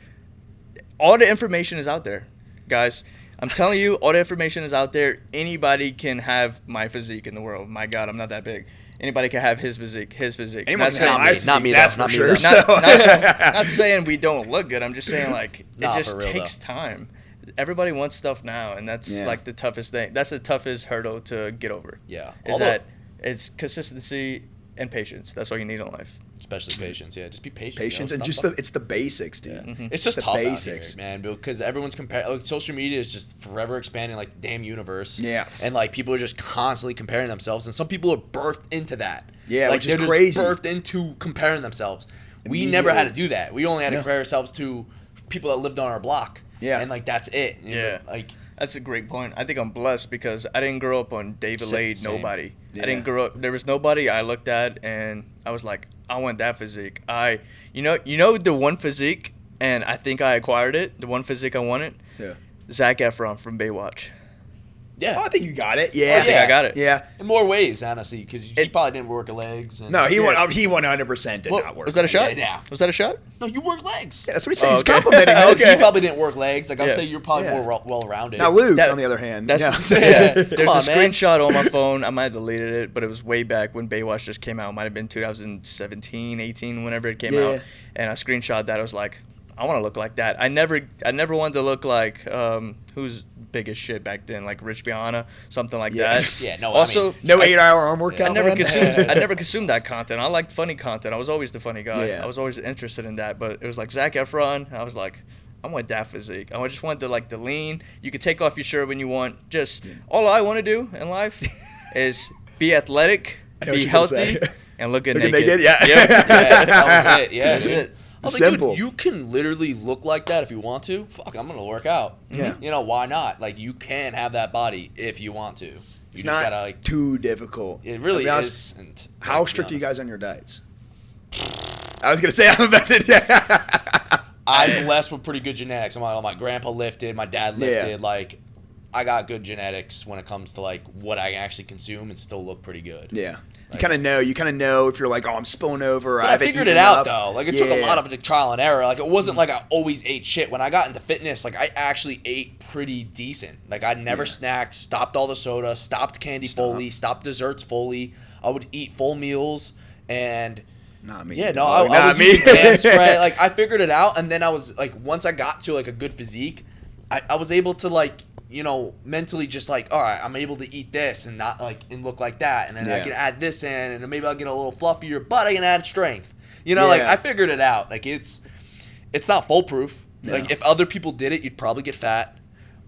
All the information is out there, guys. I'm telling you, all the information is out there. Anybody can have my physique in the world. My God, I'm not that big. Anybody can have his physique. Anyone can have not me, that's for sure. Not saying we don't look good. I'm just saying, like, it just takes time. Everybody wants stuff now, and that's like the toughest thing. That's the toughest hurdle to get over. Yeah. It's consistency and patience. That's all you need in life. Especially patience, yeah. Just be patient. Patience and just it's the basics, dude. Yeah. Mm-hmm. It's just tough basics, out here, man, because everyone's comparing. Like, social media is just forever expanding, like, the damn universe. Yeah. And, like, people are just constantly comparing themselves, and some people are birthed into that. Yeah, like, which is crazy. Birthed into comparing themselves. We never had to do that. We only had to compare ourselves to people that lived on our block. Yeah. And, like, that's it. Yeah. Like, that's a great point. I think I'm blessed because I didn't grow up on David Lade, nobody. Yeah. I didn't grow up. There was nobody I looked at and I was like, I want that physique. You know the one physique, and I think I acquired it. The one physique I wanted. Yeah. Zac Efron from Baywatch. Yeah, I think you got it. Yeah, I think I got it. Yeah, in more ways, honestly, because he probably didn't work legs. And no, he 100% did not work. Was that a shot? Yeah. Was that a shot? No, you work legs. Yeah, that's what he said. He's complimenting. Okay. He probably didn't work legs. Like, I'd say you're probably more well-rounded. Now Luke, on the other hand, there's a screenshot on my phone. I might have deleted it, but it was way back when Baywatch just came out. It might have been 2017, 18, whenever it came out. And I screenshot that. I was like, I want to look like that. I never wanted to look like who's big as shit back then, like Rich Piana, something like that. Yeah, no. Also, no 8-hour arm workout. I never consumed that content. I liked funny content. I was always the funny guy. Yeah. I was always interested in that. But it was like Zac Efron. I was like, I want that physique. I just want the lean. You can take off your shirt when you want. All I want to do in life is be athletic, be healthy, and look good naked. Yeah. That was it. Yeah, that's it. I was simple. Like, dude, you can literally look like that if you want to. Fuck, I'm gonna work out. Yeah. You know, why not? Like, you can have that body if you want to. It's not gotta, like, too difficult. It really isn't. How strict are you guys on your diets? I was gonna say I'm about to. I'm blessed with pretty good genetics. My grandpa lifted, my dad lifted. Like, I got good genetics when it comes to, like, what I actually consume and still look pretty good. Yeah. You kind of know if you're like, oh, I'm spilling over. I figured it out, though. Like, it took a lot of trial and error. Like, it wasn't like I always ate shit. When I got into fitness, like, I actually ate pretty decent. Like, I never snacked, stopped all the soda, stopped candy fully, stopped desserts fully. I would eat full meals, and not me. Yeah, no, I was eating hand spray. Like, I figured it out, and then I was like, once I got to like a good physique, I was able to, like, you know, mentally just like, all right, I'm able to eat this and not like and look like that, and then I can add this in, and then maybe I'll get a little fluffier, but I can add strength. You know, like, I figured it out. Like, it's not foolproof. No. Like, if other people did it, you'd probably get fat,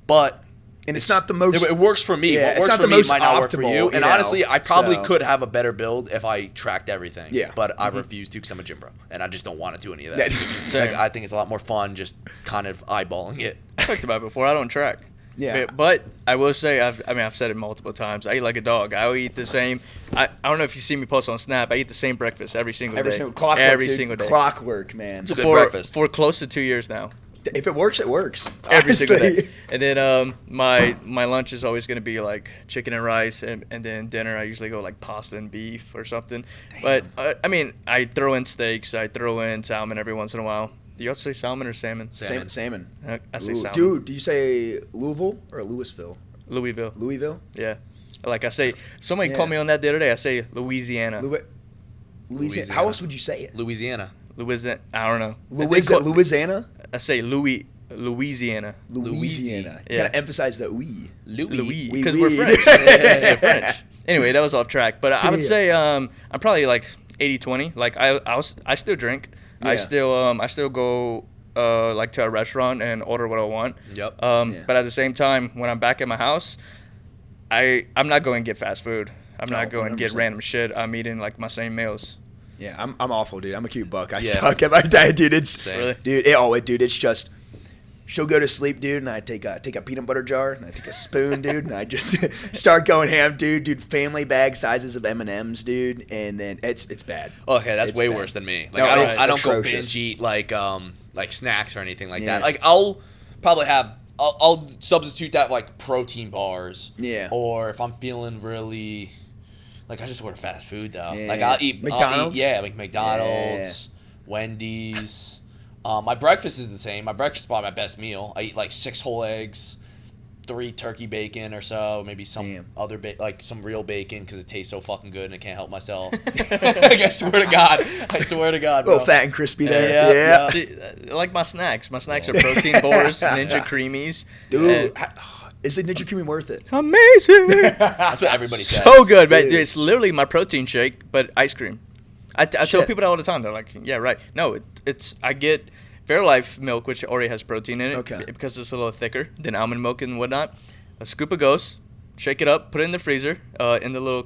but it's not the most. It works for me. Yeah, what works for me might not work for you. And honestly, I probably could have a better build if I tracked everything. Yeah. But I refuse to because I'm a gym bro, and I just don't want to do any of that. Like, I think it's a lot more fun just kind of eyeballing it. I talked about it before. I don't track. Yeah. But I will say, I've said it multiple times. I eat like a dog. I will eat the same. I don't know if you see me post on Snap. I eat the same breakfast every single day. Every single day. Clockwork, man. It's a good breakfast. For close to 2 years now. If it works, it works. Every single day. And then my lunch is always going to be like chicken and rice, and then dinner I usually go like pasta and beef or something. Damn. But I mean, I throw in steaks. I throw in salmon every once in a while. Do you also say salmon or salmon? Salmon. I say salmon. Dude, do you say Louisville or Louisville? Louisville? Yeah. Like I say, somebody called me on that the other day. I say Louisiana. Louisiana. How else would you say it? Louisiana. I don't know. Louisiana? I say Louisiana. Louisiana. You gotta emphasize the oui. Louis. Because we're French. We're French. Anyway, that was off track. But I would say I'm probably like 80-20. Like I still drink. Yeah. I still go like to a restaurant and order what I want. Yep. But at the same time, when I'm back at my house, I'm not going to get fast food. I'm not going to get random shit. I'm eating like my same meals. Yeah, I'm awful, dude. I'm a cute buck. I suck at my diet, dude. Really? Dude, it's just. She'll go to sleep, dude, and I take a peanut butter jar, and I take a spoon, dude, and I just start going ham, dude. Family bag sizes of M&Ms, dude, and then it's bad. Okay, that's way worse than me. Like I don't go binge eat like snacks or anything like that. Like I'll probably I'll substitute that like protein bars. Yeah. Or if I'm feeling really like I just order fast food though. Yeah. Like I'll eat McDonald's. like McDonald's, Wendy's. My breakfast is the same. My breakfast is probably my best meal. I eat like 6 whole eggs, 3 turkey bacon or so, maybe some other like some real bacon because it tastes so fucking good and I can't help myself. I swear to God, bro. A little fat and crispy there. Yeah. See, I like my snacks. My snacks are protein bars, Ninja Creamies. Dude, is the Ninja Creamy worth it? Amazing. That's what everybody says. So good, man. It's literally my protein shake, but ice cream. I tell people that all the time. They're like, yeah, right. No, I get Fairlife milk, which already has protein in it because it's a little thicker than almond milk and whatnot. A scoop of Ghost, shake it up, put it in the freezer in the little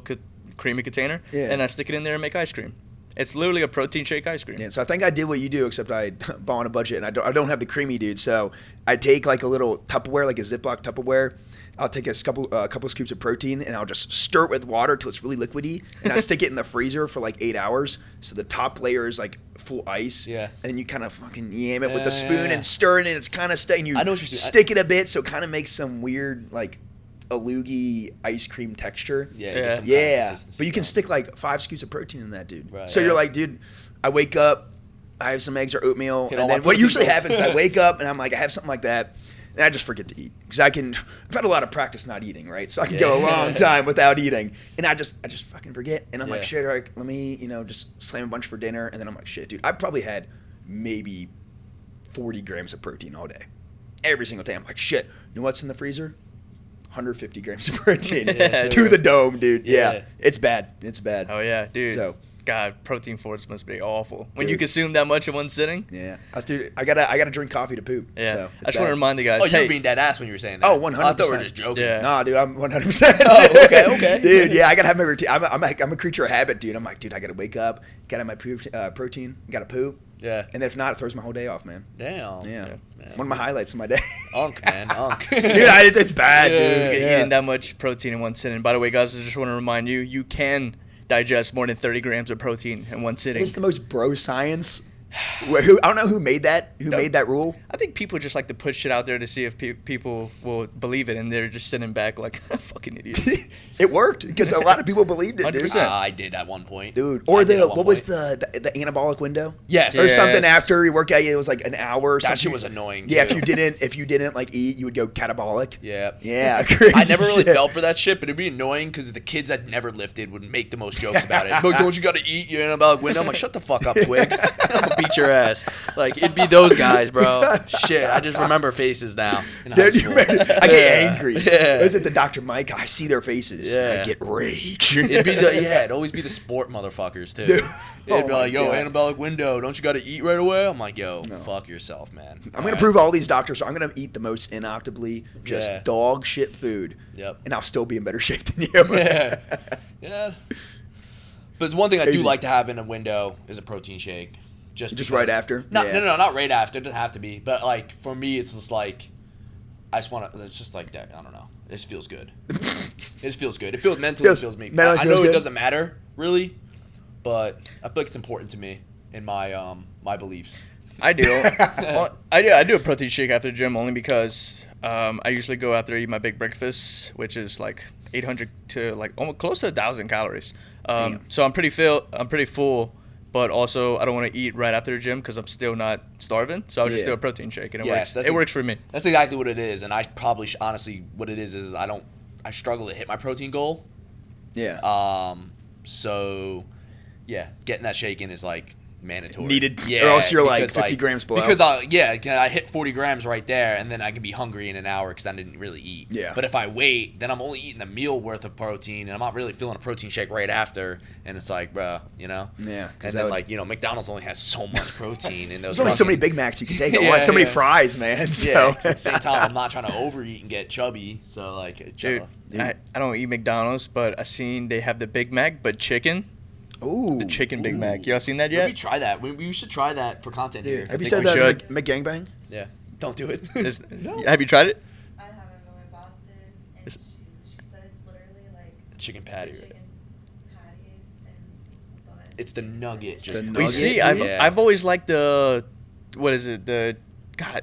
creamy container, and I stick it in there and make ice cream. It's literally a protein shake ice cream. Yeah, so I think I did what you do, except I bought on a budget, and I don't have the creamy, dude. So I take like a little Tupperware, like a Ziploc Tupperware. I'll take a couple scoops of protein, and I'll just stir it with water till it's really liquidy, and I stick it in the freezer for like 8 hours. So the top layer is like full ice. Yeah. And then you kind of fucking yam it with the spoon and stir it, and it's kind of and you I know what you're saying. stick it a bit, so it kind of makes some weird like a loogie ice cream texture. Yeah. But you can stick like 5 scoops of protein in that, dude. Right. So you're like, dude, I wake up, I have some eggs or oatmeal, and then what usually happens, I wake up and I'm like, I have something like that. And I just forget to eat because I've had a lot of practice not eating, right? So I can go a long time without eating, and I just fucking forget. And I'm like, shit, all right, let me just slam a bunch for dinner, and then I'm like, shit, dude, I probably had maybe 40 grams of protein all day, every single day. I'm like, shit, you know what's in the freezer? 150 grams of protein to the dome, dude. Yeah, it's bad. It's bad. Oh yeah, dude. So. God, protein forts must be awful when you consume that much in one sitting. Yeah, I gotta drink coffee to poop. Yeah, so I just want to remind the guys. Oh, you were being dead ass when you were saying that. Oh, 100%. I thought we were just joking. Yeah. Nah, dude, I'm 100%. Oh, okay. Dude, yeah, I gotta have my routine. I'm a creature of habit, dude. I'm like, dude, I gotta wake up, gotta have my protein, gotta poop. Yeah. And then if not, it throws my whole day off, man. Damn. Yeah. One of my highlights of my day. Unk, man. Unk. Dude, it's bad, dude. Eating that much protein in one sitting. By the way, guys, I just want to remind you, you can digest more than 30 grams of protein in one sitting. It's the most bro science. I don't know who made that. Made that rule? I think people just like to put shit out there to see if people will believe it, and they're just sitting back like fucking idiots. It worked because a lot of people believed it, dude. 100%. I did at one point, dude. Or what was the anabolic window? Yes, or something after you work out. It was like an hour. Or that something. shit was annoying. Too. Yeah, if you didn't like eat, you would go catabolic. Yeah, yeah. Crazy I never really shit. felt for that shit, but it'd be annoying because the kids that never lifted would make the most jokes about it. But don't you got to eat your anabolic window? I'm like, shut the fuck up, Twig. I'm gonna beat your ass. Like it'd be those guys, bro. Shit, I just remember faces now. In high school. I get angry. Yeah. Was it the Dr. Mike? I see their faces. Yeah. And I get rage. It'd always be the sport motherfuckers too. Dude. It'd be like, yo, anabolic window, don't you got to eat right away? I'm like, yo, fuck yourself, man. I'm gonna prove all these doctors. So I'm gonna eat the most inoptimally just dog shit food. Yep. And I'll still be in better shape than you. Yeah. But one thing I do like to have in a window is a protein shake. Just right after? No, not right after. It doesn't have to be. But like for me, it's just like I just want to. It's just like that. I don't know. It just feels good. It just feels good. It feels mentally. It feels me. I know it doesn't matter really, but I feel like it's important to me in my my beliefs. I do. I do a protein shake after the gym only because I usually go after eat my big breakfast, which is like 800 to like almost close to 1,000 calories. So I'm pretty full. But also, I don't want to eat right after the gym because I'm still not starving. So I'll just do a protein shake, and it works. It works for me. That's exactly what it is. And I probably, honestly, what it is I struggle to hit my protein goal. Yeah. So, yeah, getting that shake in is like mandatory. Needed, Yeah, or else you're like because, 50 grams below. Because I hit 40 grams right there, and then I could be hungry in an hour because I didn't really eat. Yeah. But if I wait, then I'm only eating a meal worth of protein, and I'm not really feeling a protein shake right after. And it's like, bro, you know. Yeah. And then like McDonald's only has so much protein in those. There's only so many Big Macs you can take. Yeah, So many fries, man. So. Yeah. At the same time, I'm not trying to overeat and get chubby. So like, Dude, I don't eat McDonald's, but I seen they have the Big Mac, but chicken. Ooh. The chicken Big Mac. Y'all seen that yet? Maybe try that. We should try that for content here. Have you think said we that should. McGangbang? Yeah. Don't do it. No. Have you tried it? I haven't, but my boss did, and she said it's literally like Chicken patty. chicken patty and bun. It's the nugget. The Just nugget, We see. dude. I've always liked the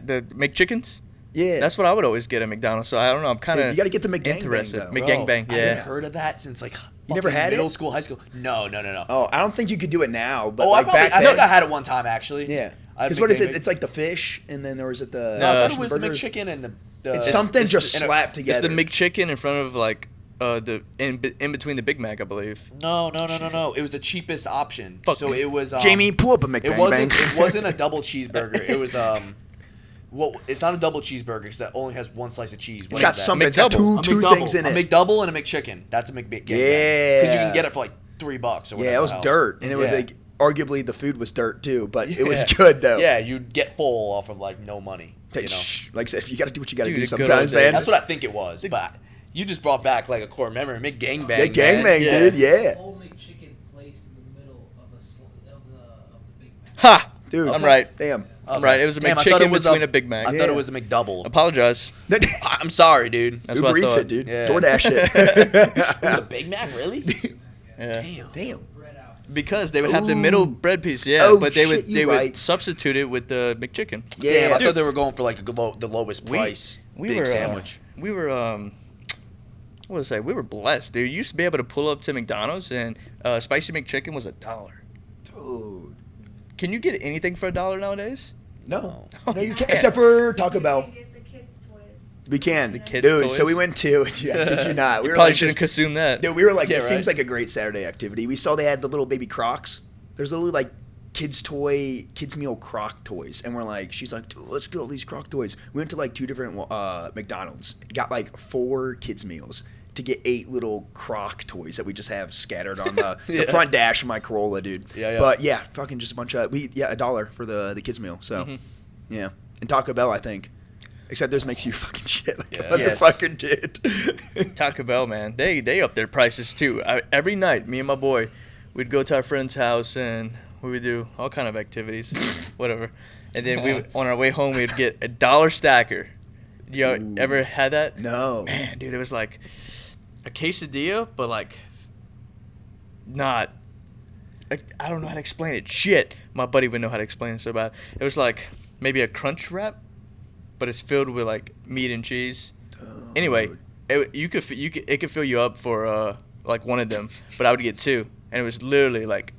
McChickens. Yeah. That's what I would always get at McDonald's. So I don't know. I'm kind Dude, of you got to get the McGangbang, interested. though. McGangbang, I yeah. haven't heard of that since like You never had middle it? school, high school. No. Oh, I don't think you could do it now. But Oh, like back I then, think I had it one time actually. Yeah. I had Because what is it? McGangbang. It's like the fish, and then there was it the. No, I thought it Uh, was the burgers. McChicken and the. It's something just in a- slapped together. It's the McChicken in front of like in between the Big Mac, I believe. No. It was the cheapest option. Fuck so me. it was. Jamie, pull up a McBang. It wasn't a double cheeseburger. It was Well, it's not a double cheeseburger because that only has one slice of cheese. It's got something. It's got McDouble. two things in A it. McDouble and a McChicken. That's a McBig. Yeah. Because you can get it for like $3 or whatever. Yeah, it was the hell. dirt, and it was Yeah. like arguably the food was dirt too, but it was Yeah. good though. Yeah, you'd get full off of like no money. You know? Like I said, if you got to do what you got to Dude, do the good sometimes, old days. man. That's what I think it was. But you just brought back like a core memory. McGangbang. Yeah, gangbang, man. dude. Yeah, Whole McChicken placed in the middle of the Big Mac. Ha! dude. I'm right. Damn. I'm right. It was a Damn, I thought McChicken it was between a Big Mac. I Yeah. thought it was a McDouble. Apologize. I'm sorry, dude. That's Uber what I Eats thought. it, dude. Yeah. DoorDash it. It was a Big Mac, really? Yeah. Damn. Bread out. Because they would have the Ooh. middle bread piece, yeah, Oh, but they shit, would you right. substitute it with the McChicken. Yeah, Damn, I dude. thought they were going for like the lowest price big sandwich. We were what was I? We were blessed, dude. You used to be able to pull up to McDonald's and spicy McChicken was $1. Dude. Can you get anything for $1 nowadays? No, Oh, no, you can't. yeah. Except for Taco Bell. You can get the kids' toys. We can. The kids' Dude, toys? so we went to. I kid you not. We You were probably like, shouldn't just- consume that. Dude, we were like, Yeah, this right. seems like a great Saturday activity. We saw they had the little baby Crocs. There's little like kids meal Croc toys, and we're like, she's like, dude, let's get all these Croc toys. We went to like 2 different McDonald's, got like 4 kids meals to get 8 little Croc toys that we just have scattered on the Yeah. front dash of my Corolla, dude. Yeah, yeah. But yeah, fucking just a bunch of $1 for the kids meal. So Mhm. yeah, and Taco Bell, I think. Except this makes you fucking shit like Yeah. a Yes. motherfucker, dude. Taco Bell, man, they up their prices too. Every night, me and my boy, we'd go to our friend's house and we would do all kind of activities, whatever. And then we on our way home, we'd get $1 stacker. You Ooh. ever had that? No. Man, dude, it was like a quesadilla, but like not. I don't know how to explain it. Shit, my buddy would know how to explain it so bad. It was like maybe a crunch wrap, but it's filled with like meat and cheese. Anyway, it could fill you up for like one of them, but I would get 2, and it was literally like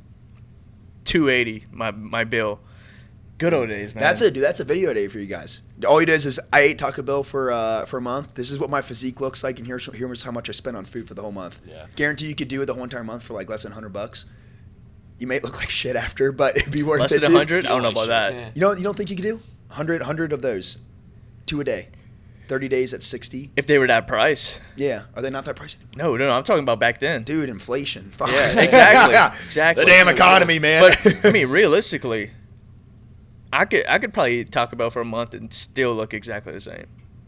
$2.80 my bill. Good old days, man. That's it, dude. That's a video day for you guys. All he does is I ate Taco Bell for a month. This is what my physique looks like, and here's how much I spent on food for the whole month. Yeah. Guarantee you could do it the whole entire month for like less than $100. You may look like shit after, but it'd be worth Less it. than dude. 100. I don't know about that. Yeah. You don't think you could do 100 of those, 2 a day, 30 days at 60. If they were that price. Yeah, are they not that pricey anymore? No, I'm talking about back then. Dude, inflation. Fuck. Yeah, exactly. Exactly. The damn economy, man. But I mean, realistically, I could probably eat Taco Bell for a month and still look exactly the same.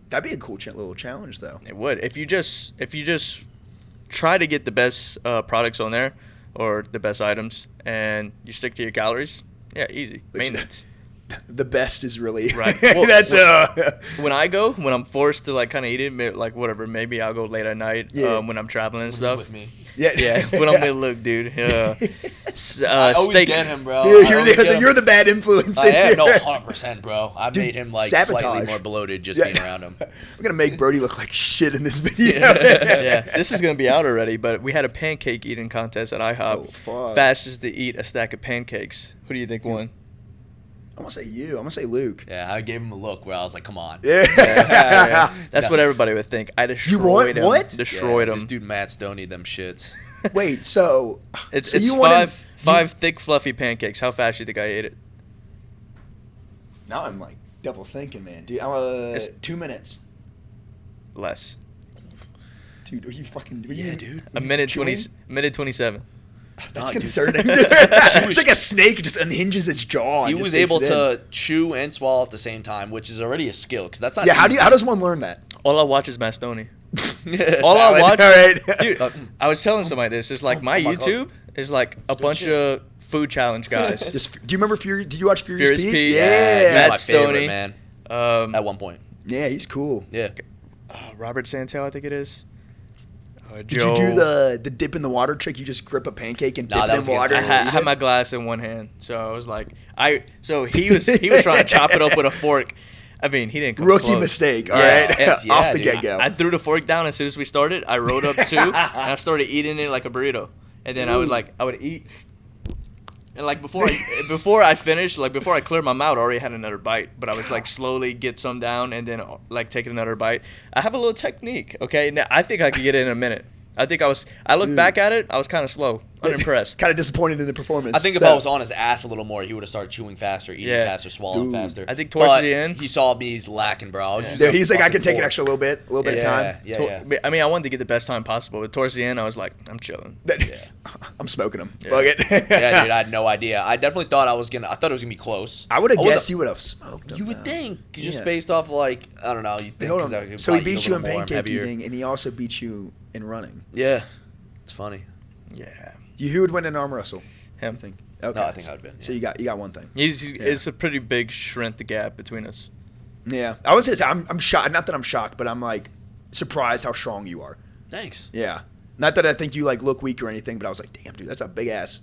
That'd be a cool little challenge, though. It would if you just try to get the best products on there or the best items and you stick to your calories. Yeah, easy maintenance. The best is really Right. Well, that's when I'm forced to like kind of eat it, like whatever, maybe I'll go late at night Yeah. when I'm traveling and Who's stuff. with me? Yeah, when I'm with Luke, dude. I always Steak. get him, bro. Dude, I always get him. you're the bad influence. I in am, here. no, 100%, bro. I Dude, made him like sabotage. slightly more bloated just Yeah. being around him. We're gonna make Brodie look like shit in this video. Yeah, this is gonna be out already. But we had a pancake eating contest at IHOP. Oh, fuck. Fastest to eat a stack of pancakes. Who do you think won? I'm gonna say you. I'm gonna say Luke. Yeah, I gave him a look where I was like, come on. Yeah. That's No. what everybody would think. I destroyed what? him. What? Destroyed Yeah, him. This dude Matt Stoney them shits. Wait, so It's you five thick, fluffy pancakes. How fast do you think I ate it? Now I'm like double thinking, man. Dude, 2 minutes. Less. Dude, are you fucking... Dude. A minute 27. That's Nah, concerning. It's like a snake just unhinges its jaw. He and was just takes able it to in. chew and swallow at the same time, which is already a skill. Because that's not. Yeah, easy. how does one learn that? All I watch is Mastoni. All I Valid. watch, All right. dude. I was telling somebody this. It's like my Oh my God. YouTube is like a bunch of food challenge guys. Just, do you remember Fury? Did you watch Furious Furious Pete? Pete, Yeah. He was Matt my favorite, Stoney. man. Um, At one point. Yeah, he's cool. Yeah. Robert Santel, I think it is. Did you do the dip in the water trick? You just grip a pancake and Nah, dip that it was in water. against I and had my glass in one hand, so I was like, so he was trying to chop it up with a fork. I mean, he didn't come Rookie close. mistake, all Yeah, right? and- yeah, Off the dude. get-go. I threw the fork down as soon as we started. I rolled up two, and I started eating it like a burrito. And then I would eat, and like before I finished, like before I cleared my mouth, I already had another bite. But I was like slowly get some down, and then like take another bite. I have a little technique, okay? Now I think I could get it in a minute. I look back at it, I was kind of slow, unimpressed. Kind of disappointed in the performance. I think if I was on his ass a little more, he would have started chewing faster, eating Yeah. faster, swallowing Dude. faster. I think towards But the end- he saw me. He's lacking, bro. I was just Dude, gonna he's like, I fucking can take an pour. extra little bit of time. Yeah. I mean, I wanted to get the best time possible, but towards the end, I was like, I'm chilling. I'm smoking them. Yeah. Fuck it. Yeah, dude, I had no idea. I definitely thought I thought it was gonna be close. I would have wasn't- guessed you would have smoked them. You would though. think, just Yeah. based off like I don't know. You Wait, think hold 'cause I on. could So he probably eat beat a you in little more, I'm pancake heavier. eating, and he also beat you in running. Yeah, it's funny. Yeah. Who would win an arm wrestle? Him. I think. Okay. No, I think I would've been, So yeah. you got one thing. It's a pretty big strength gap between us. Yeah, I would say I'm shocked. Not that I'm shocked, but I'm like surprised how strong you are. Thanks. Yeah. Not that I think you like look weak or anything, but I was like, damn, dude, that's a big ass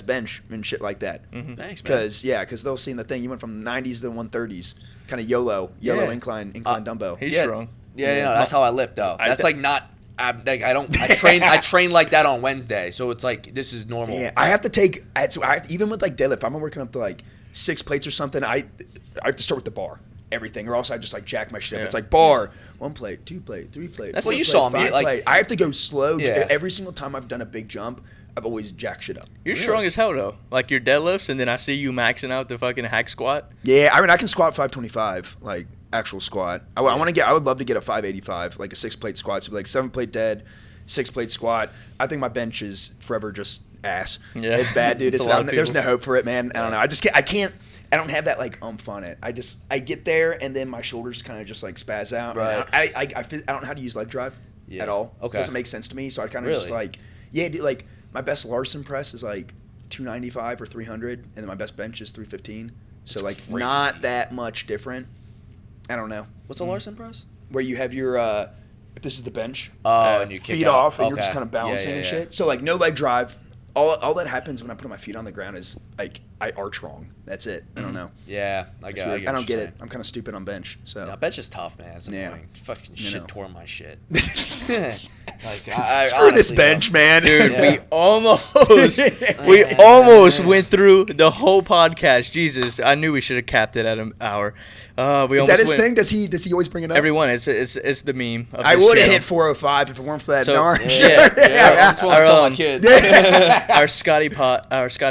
bench and shit like that. Mm-hmm. Thanks, man. Because they'll see the thing. You went from 90s to 130s, kind of YOLO Yeah. incline dumbbell. He's Yeah. strong. Yeah, that's how I lift though. I That's th- like not. I train like that on Wednesday, so it's like this is normal. Yeah, I have to take. Even with like deadlift, if I'm working up to like 6 plates or something. I have to start with the bar, everything, or else I just like jack my shit up. Yeah. It's like bar, 1 plate, 2 plate, 3 plate. That's 4 what you plate, saw me, 5 like- plate. I have to go slow. Yeah. Every single time I've done a big jump, I've always jacked shit up. You're strong as hell though. Like your deadlifts, and then I see you maxing out the fucking hack squat. Yeah, I mean I can squat 525, like actual squat. I would love to get a 585, like a 6 plate squat. So like 7 plate dead, 6 plate squat. I think my bench is forever just ass. Yeah. It's bad, dude. It's a lot of There's no people. hope for it, man. I don't know. I can't. I don't have that like oomph on it. I get there and then my shoulders kind of just like spaz out. Right. I don't know how to use leg drive Yeah. at all. Okay. It doesn't make sense to me. So I kind of just Really? like, yeah, dude, like my best Larson press is like 295 or 300, and then my best bench is 315. So That's like crazy. not that much different. I don't know. What's a Larson press? Where you have your if this is the bench, Oh, and you kick feet out. off, and you're Okay. just kind of balancing Yeah, and yeah. shit. So like no leg drive. All that happens when I put my feet on the ground is like I arch wrong. That's it. I don't know. Yeah, I It's get. weird. I don't get what it. I'm kind of stupid on bench. So No, bench is tough, man. It's Yeah. annoying. Fucking You shit know. tore my shit. Like, I screw this honestly, bench, bro. man. Dude, Yeah. we almost went through the whole podcast. Jesus, I knew we should have capped it at an hour. We Is almost that his went- thing? Does he always bring it up? Everyone, it's the meme. Of I this would have channel. hit 405 if it weren't for that So- orange. Yeah, Yeah, I just want to tell my kids. our Scotty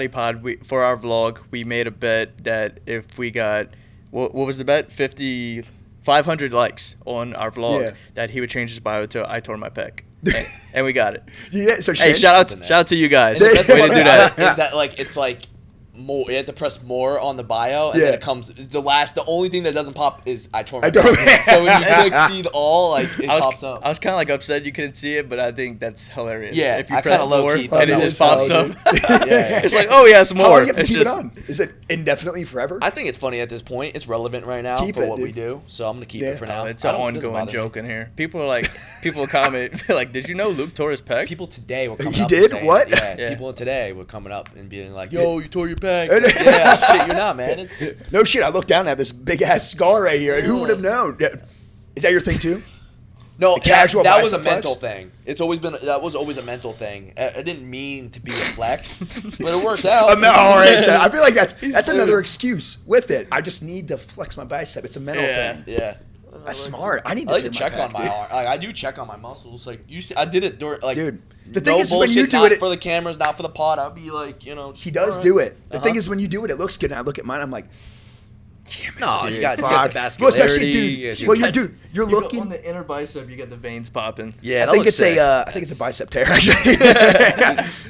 Pod, for our vlog, we made a bet that if we got what was the bet? 500 likes on our vlog, Yeah. that he would change his bio to "I tore my pec," and we got it. Yeah, so Hey, shit. shout out to you guys. And Way the best to part do about that. it is that like it's like more. You have to press more on the bio, and then Yeah. it comes the only thing that doesn't pop is I tore my I tore pec. my- So when you click see all, like it pops up. I was kind of like upset you couldn't see it, but I think that's hilarious. Yeah, if you I press kinda more low-key and thought it that just was pops up. hell, Yeah. It's like, oh, he has more. How long do you have to It's keep just- it on? Is it indefinitely forever? I think it's funny at this point. It's relevant right now Keep for it, what we dude. do, so I'm gonna keep Yeah. it for now. It's I an don't- it doesn't ongoing bother me. joke in here. People comment like, "Did you know Luke tore his pec?" People today were coming He up did? and saying, What? Yeah, Yeah. people today were coming up and being like, "Yo, you tore your pec." Like, yeah, shit, you're not, man. It's No shit. I look down and have this big ass scar right here. Who would have known? Yeah. Is that your thing too? no The casual That was a bicep flex? mental thing. That was always a mental thing. I didn't mean to be a flex, but it worked out. All right. So I feel like that's another excuse with it. I just need to flex my bicep. It's a mental Yeah. thing. Yeah. That's smart. I need to like to check on my arm. I do check on my muscles. Like you see, I did it during like. Dude, the thing is when you do not it for the cameras, not for the pod. I'd be like, he does do it. The thing is when you do it, it looks good. And I look at mine, I'm like, damn it, no, dude, you got the vascularity. Well, especially, dude. Well, you're looking on the inner bicep. You get the veins popping. Yeah, I think it's a bicep tear. Actually,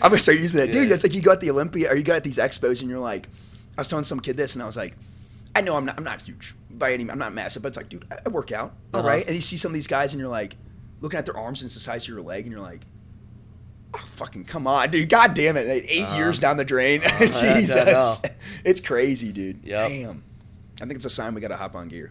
I'm gonna start using it, dude. It's like you go at the Olympia or you go at these expos, and you're like, I was telling some kid this, and I was like, I know I'm not huge by any, I'm not massive, but it's like, dude, I work out, all right. And you see some of these guys, and you're like, looking at their arms, and it's the size of your leg, and you're like, oh, fucking come on, dude. God damn it. 8 years down the drain. Jesus. It's crazy, dude. Yep. Damn. I think it's a sign we got to hop on gear.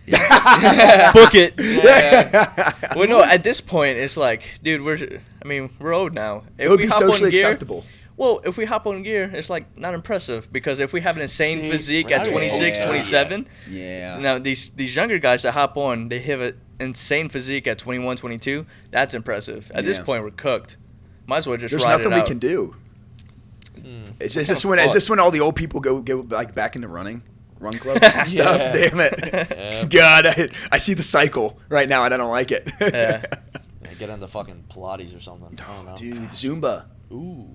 Book it. Yeah. Well, no, at this point, it's like, dude, we're old now. It would be socially acceptable. Well, if we hop on gear, it's like not impressive because if we have an insane physique at 26, 27, now these younger guys that hop on, they have an insane physique at 21, 22. That's impressive. At this point, we're cooked. Might as well just ride it out. There's nothing we can do. Is this when all the old people go like back into run clubs and stuff? Damn it. God, I see the cycle right now and I don't like it. Get into fucking Pilates or something. I don't know. Dude, Zumba. Ooh.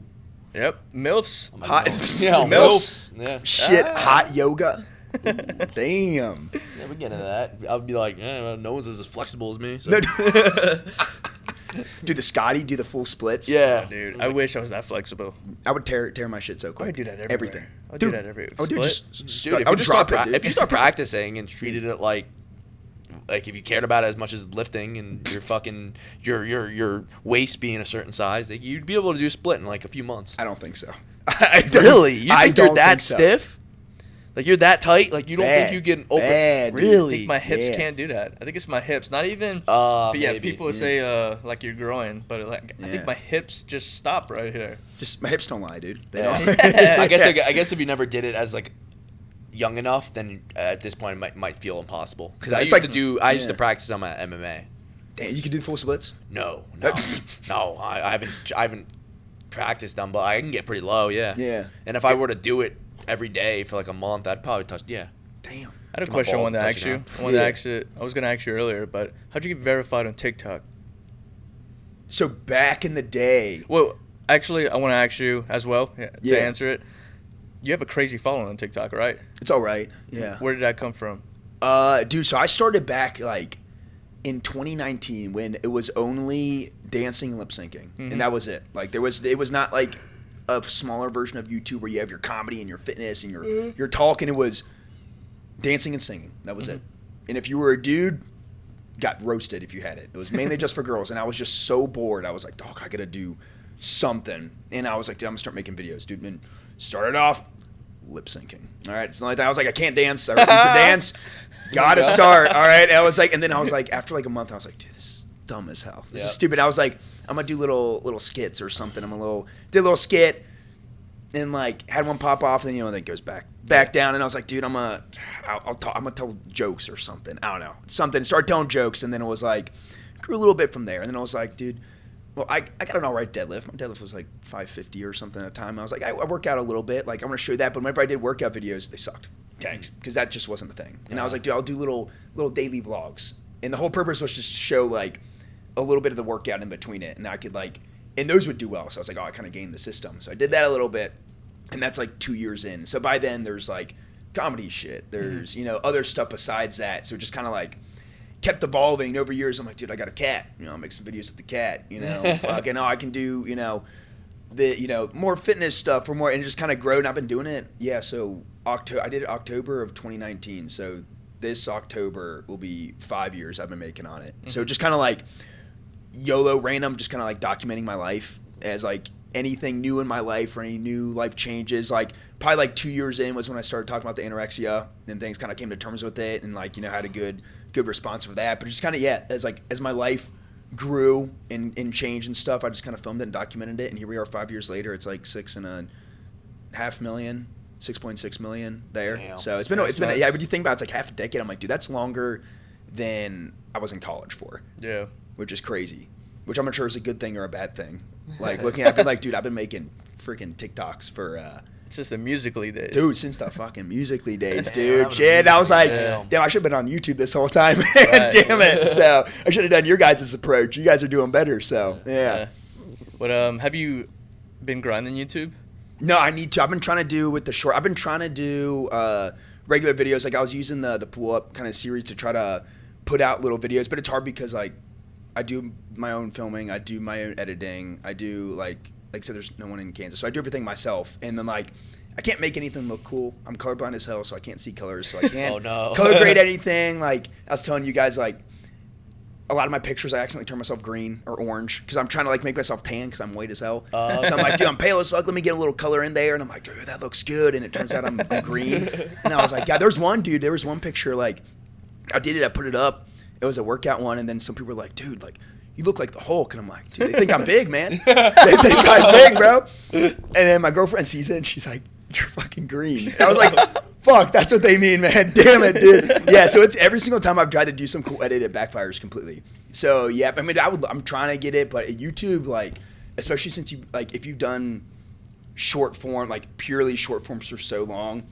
Yep, MILFs. Hot, MILFs. Yeah. Shit, hot yoga. Damn. Yeah, we get into that. I'd be like, no one's as flexible as me. So. Do the Scotty, do the full splits. Yeah, dude. I wish I was that flexible. I would tear my shit so quick. I would do that everywhere. Everything. I would do that everywhere. Oh, dude, if you start practicing and treated it like if you cared about it as much as lifting and your fucking your waist being a certain size, like, you'd be able to do split in like a few months. I don't think so. Really? You think you're that stiff? Like you're that tight? Like you don't think you get open? Really? I think my hips can't do that. I think it's my hips. Not even. But yeah, maybe. People say like your groin, but like I think my hips just stop right here. Just my hips don't lie, dude. They don't. I guess if you never did it as like young enough, then at this point it might feel impossible. Because I used to practice on my MMA. Damn, you can do full splits? No. I haven't practiced them, but I can get pretty low. Yeah. And if I were to do it every day for like a month, I'd probably touch. Yeah. Damn. I had a question I wanted to ask you. I was gonna ask you earlier, but how'd you get verified on TikTok? So back in the day. Well, actually, I want to ask you as well to answer it. You have a crazy following on TikTok, right? It's all right. Yeah. Where did that come from? Dude, so I started back like in 2019 when it was only dancing and lip syncing, and that was it. Like it was not like a smaller version of YouTube where you have your comedy and your fitness and your talk, and it was dancing and singing. That was it. And if you were a dude, got roasted if you had it. It was mainly just for girls, and I was just so bored. I was like, dog, I gotta do something. And I was like, dude, I'm gonna start making videos, dude. And started off lip syncing. All right, it's not like that. I was like, I can't dance. I refuse to dance. Gotta start. All right. And I was like, after like a month, I was like, dude, this is dumb as hell. This is stupid. I was like, I'm gonna do little skits or something. Did a little skit, and like had one pop off, and then then it goes back down. And I was like, dude, I'm gonna tell jokes or something. I don't know, something. Start telling jokes, and then it was like grew a little bit from there. And then I was like, dude, well, I got an all right deadlift. My deadlift was like 550 or something at a time. I was like, I work out a little bit. Like, I'm going to show you that. But whenever I did workout videos, they sucked. Tanked. Because that just wasn't the thing. And I was like, dude, I'll do little daily vlogs. And the whole purpose was just to show, like, a little bit of the workout in between it. And I could, like, and those would do well. So I was like, oh, I kind of gained the system. So I did that a little bit. And that's, like, 2 years in. So by then, there's, like, comedy shit. There's, other stuff besides that. So it just kind of, like, kept evolving over years. I'm like, dude, I got a cat. I'll make some videos with the cat. Fucking, I can do, the, more fitness stuff or more, and it just kind of grown. I've been doing it. Yeah. So I did it October of 2019. So this October will be 5 years I've been making on it. So just kind of like YOLO random, just kind of like documenting my life as like anything new in my life or any new life changes. Like probably like 2 years in was when I started talking about the anorexia, and things kind of came to terms with it, and like, had a good response for that. But just kind of, as my life grew and changed and stuff, I just kind of filmed it and documented it. And here we are 5 years later. It's like 6.5 million, 6.6 million there. Damn. So it's been nice. Yeah, but you think about it's like half a decade. I'm like, dude, that's longer than I was in college for. Yeah. Which is crazy. Which I'm not sure is a good thing or a bad thing. Like looking at it, like, dude, I've been making freaking TikToks for Since the Musical.ly days. Dude, since the fucking Musical.ly days, dude. Shit, I was like, damn, I should have been on YouTube this whole time. Damn it. So I should have done your guys' approach. You guys are doing better, so yeah. But have you been grinding YouTube? No, I need to. I've been trying to do with the short. I've been trying to do regular videos. Like I was using the pull up kind of series to try to put out little videos, but it's hard because like I do my own filming, I do my own editing, I do like I said, there's no one in Kansas, so I do everything myself. And then like I can't make anything look cool. I'm colorblind as hell, so I can't see colors, so I can't color grade anything. Like I was telling you guys, like a lot of my pictures, I accidentally turn myself green or orange because I'm trying to like make myself tan because I'm white as hell. So I'm like, dude, I'm pale as fuck. Let me get a little color in there. And I'm like, dude, that looks good. And it turns out I'm green. And I was like, yeah, there was one picture, like I did it, I put it up. It was a workout one. And then some people were like, dude, like you look like the Hulk. And I'm like, dude, they think I'm big, man. They think I'm big, bro. And then my girlfriend sees it and she's like, you're fucking green. And I was like, fuck, that's what they mean, man. Damn it, dude. Yeah, so it's every single time I've tried to do some cool edit, it backfires completely. So yeah, I mean, I'm trying to get it, but YouTube, like, especially since you like, if you've done short form, like purely short forms for so long,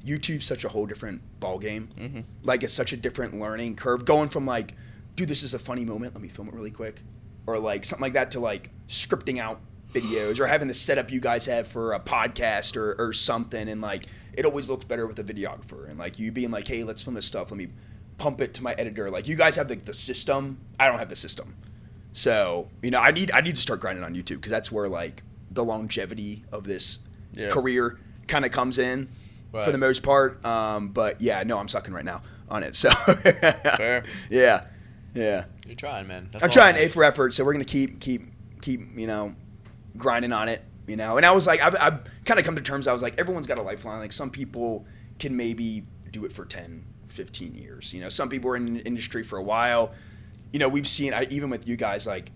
YouTube's such a whole different ball game. Mm-hmm. Like, it's such a different learning curve. Going from like, dude, this is a funny moment, let me film it really quick, or like something like that, to like scripting out videos or having the setup you guys have for a podcast or something, and like it always looks better with a videographer, and like you being like, hey, let's film this stuff, let me pump it to my editor. Like you guys have the system, I don't have the system. So you know, I need to start grinding on YouTube because that's where like the longevity of this career kind of comes in for the most part. But yeah, no, I'm sucking right now on it. So fair. Yeah. You're trying, man. I'm trying, A for effort. So we're gonna keep you know, grinding on it, you know. And I was like, I've kind of come to terms, I was like, everyone's got a lifeline. Like some people can maybe do it for 10, 15 years. You know, some people are in the industry for a while. You know, we've seen, even with you guys, like,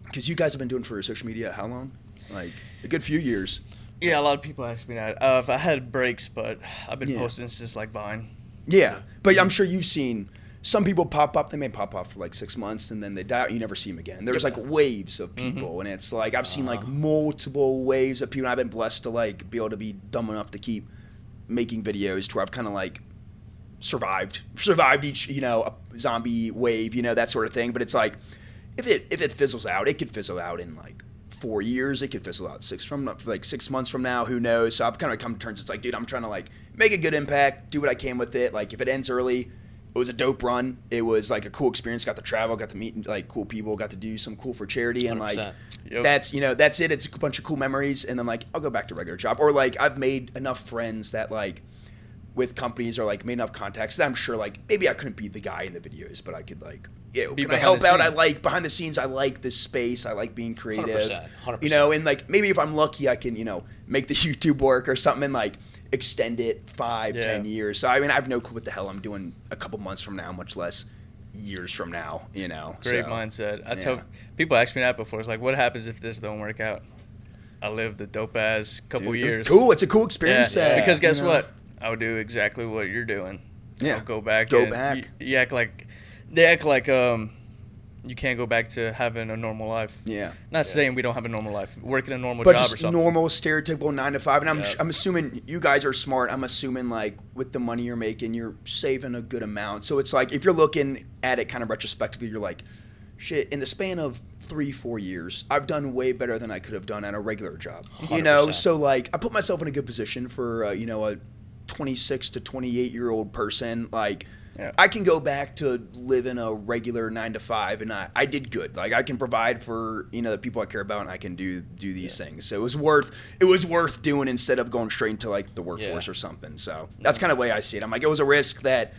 because you guys have been doing for social media how long? Like a good few years. Yeah, a lot of people ask me that. I had breaks, but I've been posting since like Vine. Yeah, but I'm sure you've seen some people pop up. They may pop off for like 6 months and then they die. You never see them again. There's like waves of people, and it's like I've seen like multiple waves of people. And I've been blessed to like be able to be dumb enough to keep making videos to where I've kind of like survived each, you know, a zombie wave, you know, that sort of thing. But it's like if it fizzles out, it could fizzle out in like 4 years. It could fizzle out 6 months from now. Who knows? So I've kind of come to terms. It's like, dude, I'm trying to like make a good impact, do what I can with it. Like if it ends early, it was a dope run. It was like a cool experience. Got to travel, got to meet like cool people, got to do some cool for charity, and like that's, you know, that's it. It's a bunch of cool memories, and then like I'll go back to regular job, or like I've made enough friends that like with companies, or like made enough contacts that I'm sure like maybe I couldn't be the guy in the videos, but I could like, yeah, can I help out? I like behind the scenes. I like this space. I like being creative. 100%. You know, and like maybe if I'm lucky, I can, you know, make the YouTube work or something and like extend it 5-10 years. So I mean, I have no clue what the hell I'm doing a couple months from now, much less years from now, you know. Great mindset. I tell people ask me that before. It's like, what happens if this don't work out? I lived a dope ass couple years. It's cool. It's a cool experience. Yeah. Because guess what? I would do exactly what you're doing. Yeah. I'll go back. You act like you can't go back to having a normal life. Yeah. Not saying we don't have a normal life. Working a normal job or something. But just normal, stereotypical 9 to 5. And I'm assuming you guys are smart. I'm assuming like with the money you're making, you're saving a good amount. So it's like if you're looking at it kind of retrospectively, you're like, shit, in the span of 3-4 years, I've done way better than I could have done at a regular job. 100%. You know, so like I put myself in a good position for, you know, a 26 to 28-year-old person. Like, I can go back to living a regular 9 to 5, and I did good. Like I can provide for, you know, the people I care about, and I can do these things. So it was worth doing instead of going straight into like the workforce or something. So that's kind of the way I see it. I'm like, it was a risk that,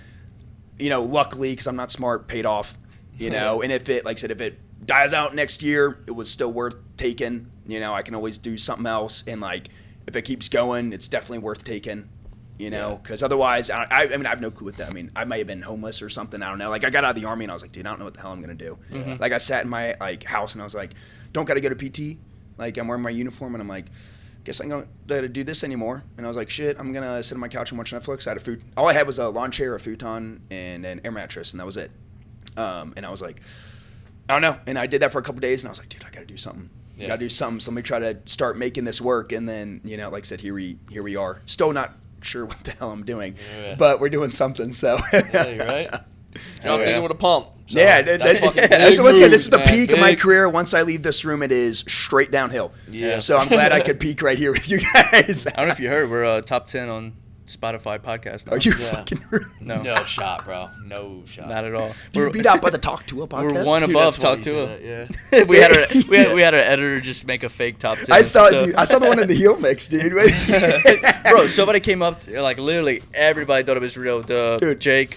you know, luckily because I'm not smart, paid off. You know, and if it, like I said, if it dies out next year, it was still worth taking. You know, I can always do something else, and like if it keeps going, it's definitely worth taking. You know, because otherwise, I mean, I have no clue with that. I mean, I might have been homeless or something. I don't know. Like, I got out of the Army, and I was like, dude, I don't know what the hell I'm going to do. Mm-hmm. Like, I sat in my, like, house, and I was like, don't got to go to PT. Like, I'm wearing my uniform, and I'm like, guess I'm going to do this anymore. And I was like, shit, I'm going to sit on my couch and watch Netflix. I had all I had was a lawn chair, a futon, and an air mattress, and that was it. And I was like, I don't know. And I did that for a couple days, and I was like, dude, I got to do something. Yeah. Gotta do something. So let me try to start making this work. And then, like I said, here we are. Still not sure what the hell I'm doing, but we're doing something. So yeah, you're right. I'm thinking with a pump. So that's what's good. This is the peak of my career. Once I leave this room, it is straight downhill. Yeah. So I'm glad I could peak right here with you guys. I don't know if you heard, we're top 10 on Spotify podcast now. Are you fucking No. No shot, bro. No shot. Not at all. We're beat out by the Talk To A podcast. We're one above Talk To A. Yeah. we had our editor just make a fake top 10. I saw it, dude. I saw the one in the Helmix, dude. Bro, somebody came up, like literally everybody thought it was real. Dude. Jake,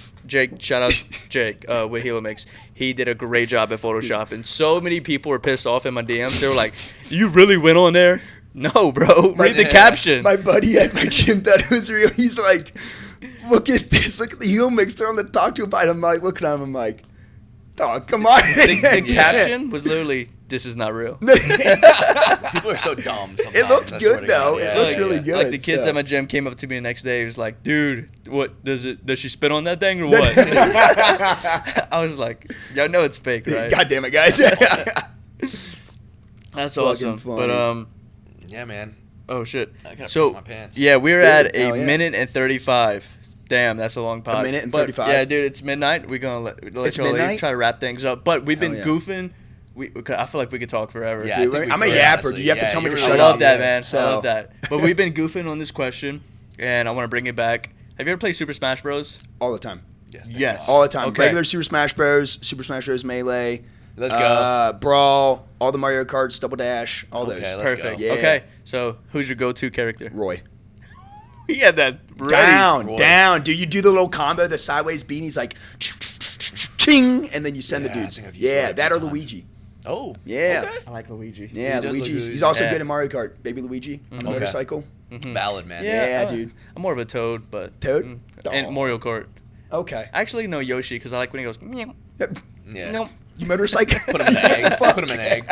shout out Jake with Helmix. He did a great job at Photoshop, and so many people were pissed off in my DMs. They were like, "You really went on there?" No, bro. Read the caption. My buddy at my gym thought it was real. He's like, look at this. Look at the Helmix. They're on the Talk To A. I'm like, looking at him. I'm like, dog, come on. The caption was literally, this is not real. People are so dumb sometimes. It looked good, though. It looked really good. Like, the kids at my gym came up to me the next day. He was like, dude, what, does she spit on that thing or what? I was like, y'all know it's fake, right? God damn it, guys. That's awesome. But, yeah, man. Oh, shit. I gotta piss my pants. Yeah, we're at a minute and 35. Damn, that's a long pod. A minute and 35. Yeah, dude, it's midnight. We're going to let y'all try to wrap things up. But we've been goofing. I feel like we could talk forever. Yeah, dude, I'm a yapper. You have to tell me to shut up. I love that, man. I love that. But we've been goofing on this question, and I want to bring it back. Have you ever played Super Smash Bros? All the time. Yes. All the time. Okay. Regular Super Smash Bros, Super Smash Bros Melee. Let's go. Brawl, all the Mario Karts, Double Dash, all those. Perfect. Yeah. Okay, so who's your go-to character? Roy. He had that ready. Down. Dude, you do the little combo, the sideways beat, and he's like, ching, and then you send the dudes. Yeah, that or Luigi. Oh. Yeah. Okay. I like Luigi. Yeah, Luigi's. He's also good in Mario Kart. Baby Luigi on the motorcycle. Mm-hmm. Valid, man. Yeah, dude. I'm more of a Toad, but... Toad? And Mario Kart. Okay. Actually, no, Yoshi, because I like when he goes... Meow. Yeah. Nope. You motorcycle? Put him in an egg. Put him in an egg.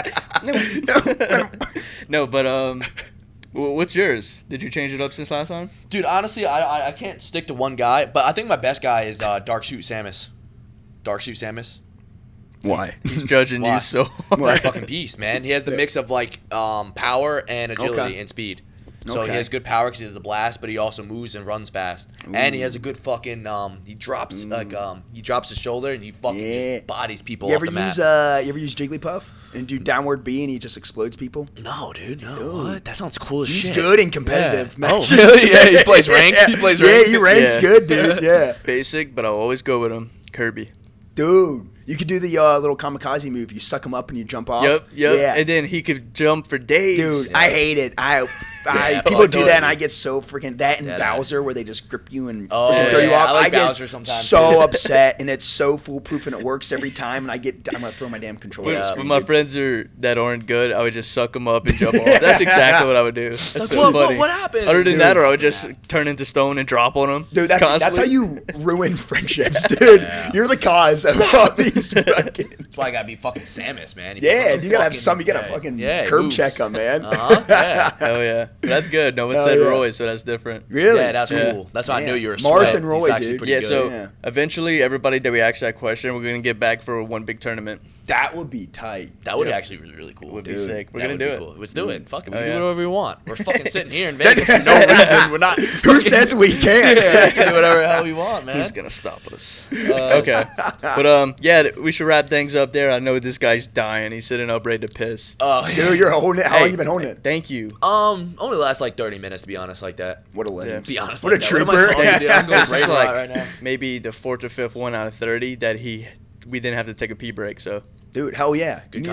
No, but what's yours? Did you change it up since last time? Dude, honestly, I can't stick to one guy, but I think my best guy is Dark Suit Samus. Dark Suit Samus. Why? He's judging you so hard. What a fucking beast, man. He has the mix of like power and agility and speed. So he has good power because he has the blast, but he also moves and runs fast. Ooh. And he has a good fucking he drops his shoulder and he fucking just bodies people off the map. You ever use Jigglypuff and do downward B and he just explodes people? No, dude. No. What? That sounds cool as shit. He's good in competitive matches. Oh, really? Yeah, he plays ranked. He plays ranked. Yeah, he ranks good, dude. Yeah. Basic, but I'll always go with him. Kirby. Dude. You could do the little kamikaze move. You suck him up and you jump off. Yep. Yeah. And then he could jump for days. Dude, I hate it. People do that and I get so freaking... That and Bowser where they just grip you and throw you off. I like Bowser sometimes. So upset and it's so foolproof and it works every time and I'm going to throw my damn controller. When my friends that aren't good, I would just suck them up and jump off. That's exactly what I would do. That's so funny. What happened? Other than that, or I would just turn into stone and drop on them. Dude, that's how you ruin friendships, dude. You're the cause of all these fucking... That's why I gotta be fucking Samus, man. You gotta have some. You gotta fucking curb check them, man. Yeah. Hell yeah. That's good. No one said Roy, so that's different. Really? Yeah, that's cool. That's why I knew you were Marth and Roy, dude. Yeah, so eventually, everybody that we asked that question, we're gonna get back for one big tournament. That would be tight. That would actually be really cool. Would be sick. We're gonna do it. Cool. Let's do it. Fuck it. We can do whatever we want. We're fucking sitting here in Vegas for no reason. We're not. Who says we can't? Yeah, we can do whatever the hell we want, man. Who's gonna stop us? Okay, but we should wrap things up there. I know this guy's dying. He's sitting up ready to piss. Dude, you're holding it. How long you been holding it? Thank you. Only last like 30 minutes to be honest, like that. What a legend. To be honest, what a trooper. I'm going This is like right now. Maybe the 4th or 5th one out of 30 that we didn't have to take a pee break. So. Dude, hell yeah. Good you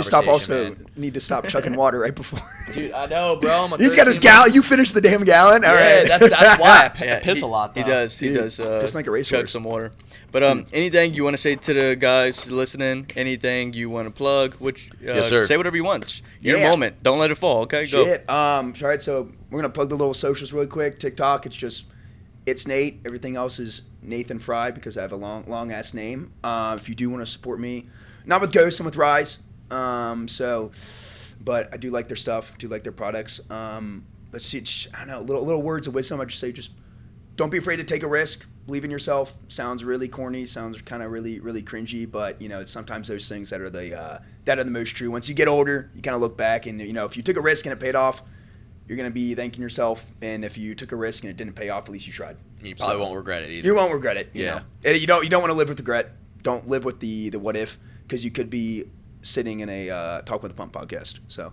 need to stop chucking water right before. Dude, I know, bro. He's got his gallon. You finished the damn gallon? All right. That's why I piss a lot, though. He does. Piss like a racehorse. Chug some water. But anything you want to say to the guys listening? Anything you want to plug? Yes, sir. Say whatever you want. It's your moment. Don't let it fall, okay? Go. Shit. All right, so we're going to plug the little socials really quick. TikTok, it's Nate. Everything else is Nathan Fry because I have a long-ass name. If you do want to support me, not with Ghost, I'm with Rise. But I do like their stuff, do like their products. Let's see, I don't know, little words of wisdom. I just say, don't be afraid to take a risk. believe in yourself sounds really corny, sounds kind of really, really cringy, but, you know, it's sometimes those things that are the most true. Once you get older, you kind of look back and, you know, if you took a risk and it paid off, you're going to be thanking yourself. And if you took a risk and it didn't pay off, at least you tried. You probably won't regret it either. You won't regret it. You Yeah. know? And you don't want to live with regret. Don't live with the what if, because you could be sitting in a Talk with a Pump podcast. So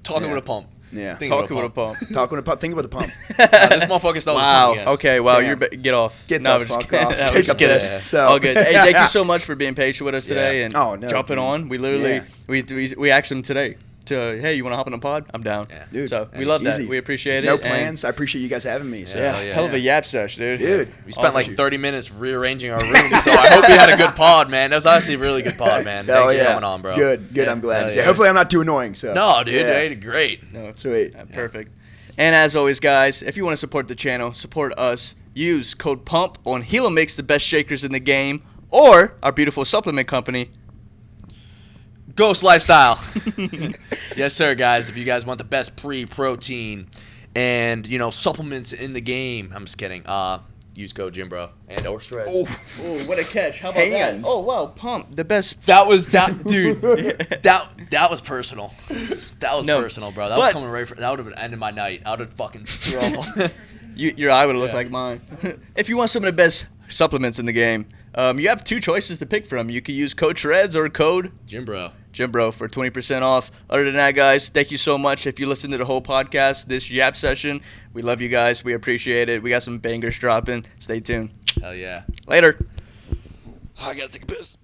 Talking with a pump. Yeah. Talking with a pump. Talking with a pump. Think about the pump. This motherfucker still Wow. was a pump, Okay. Wow. Damn. Get off. Get No, the I'm just fuck kidding. off. No, I'm Take just a kidding. piss. So. All good. Hey, thank you so much for being patient with us today and Oh, no, jumping dude. on. We literally Yeah. we asked him today to, hey, you want to hop on a pod? I'm down. Yeah. Dude, So we it's love that. easy. We appreciate No it. plans. I appreciate you guys having me. So. Yeah, Hell yeah. hell of a yap sesh, dude. Dude. We spent Awesome. like 30 minutes rearranging our room, so I hope you had a good pod, man. That was honestly a really good pod, man. Hell Thanks yeah. for coming on, bro. Good. Yeah. I'm glad. Hell Yeah. yeah. Hopefully I'm not too annoying. So. No, dude, Yeah. you did great. No, Sweet. perfect. And as always, guys, if you want to support the channel, support us. Use code PUMP on Helmix, the best shakers in the game, or our beautiful supplement company. Ghost Lifestyle. Yes, sir, guys. If you guys want the best protein and, you know, supplements in the game, I'm just kidding. Use code GYMBRO and or SHREDZ. Oh, what a catch. How about Hands. that? Oh, wow, Pump, the best. That was that, dude. that was personal. That was No, personal, bro. That was but- coming right for. That would have been ended my night. I would have fucking thrown. Your eye would have looked Yeah. like mine. If you want some of the best supplements in the game, you have two choices to pick from. You can use code SHREDZ or code GYMBRO for 20% off. Other than that, guys, thank you so much. If you listened to the whole podcast, this Yap session, we love you guys. We appreciate it. We got some bangers dropping. Stay tuned. Hell yeah. Later. I gotta take a piss.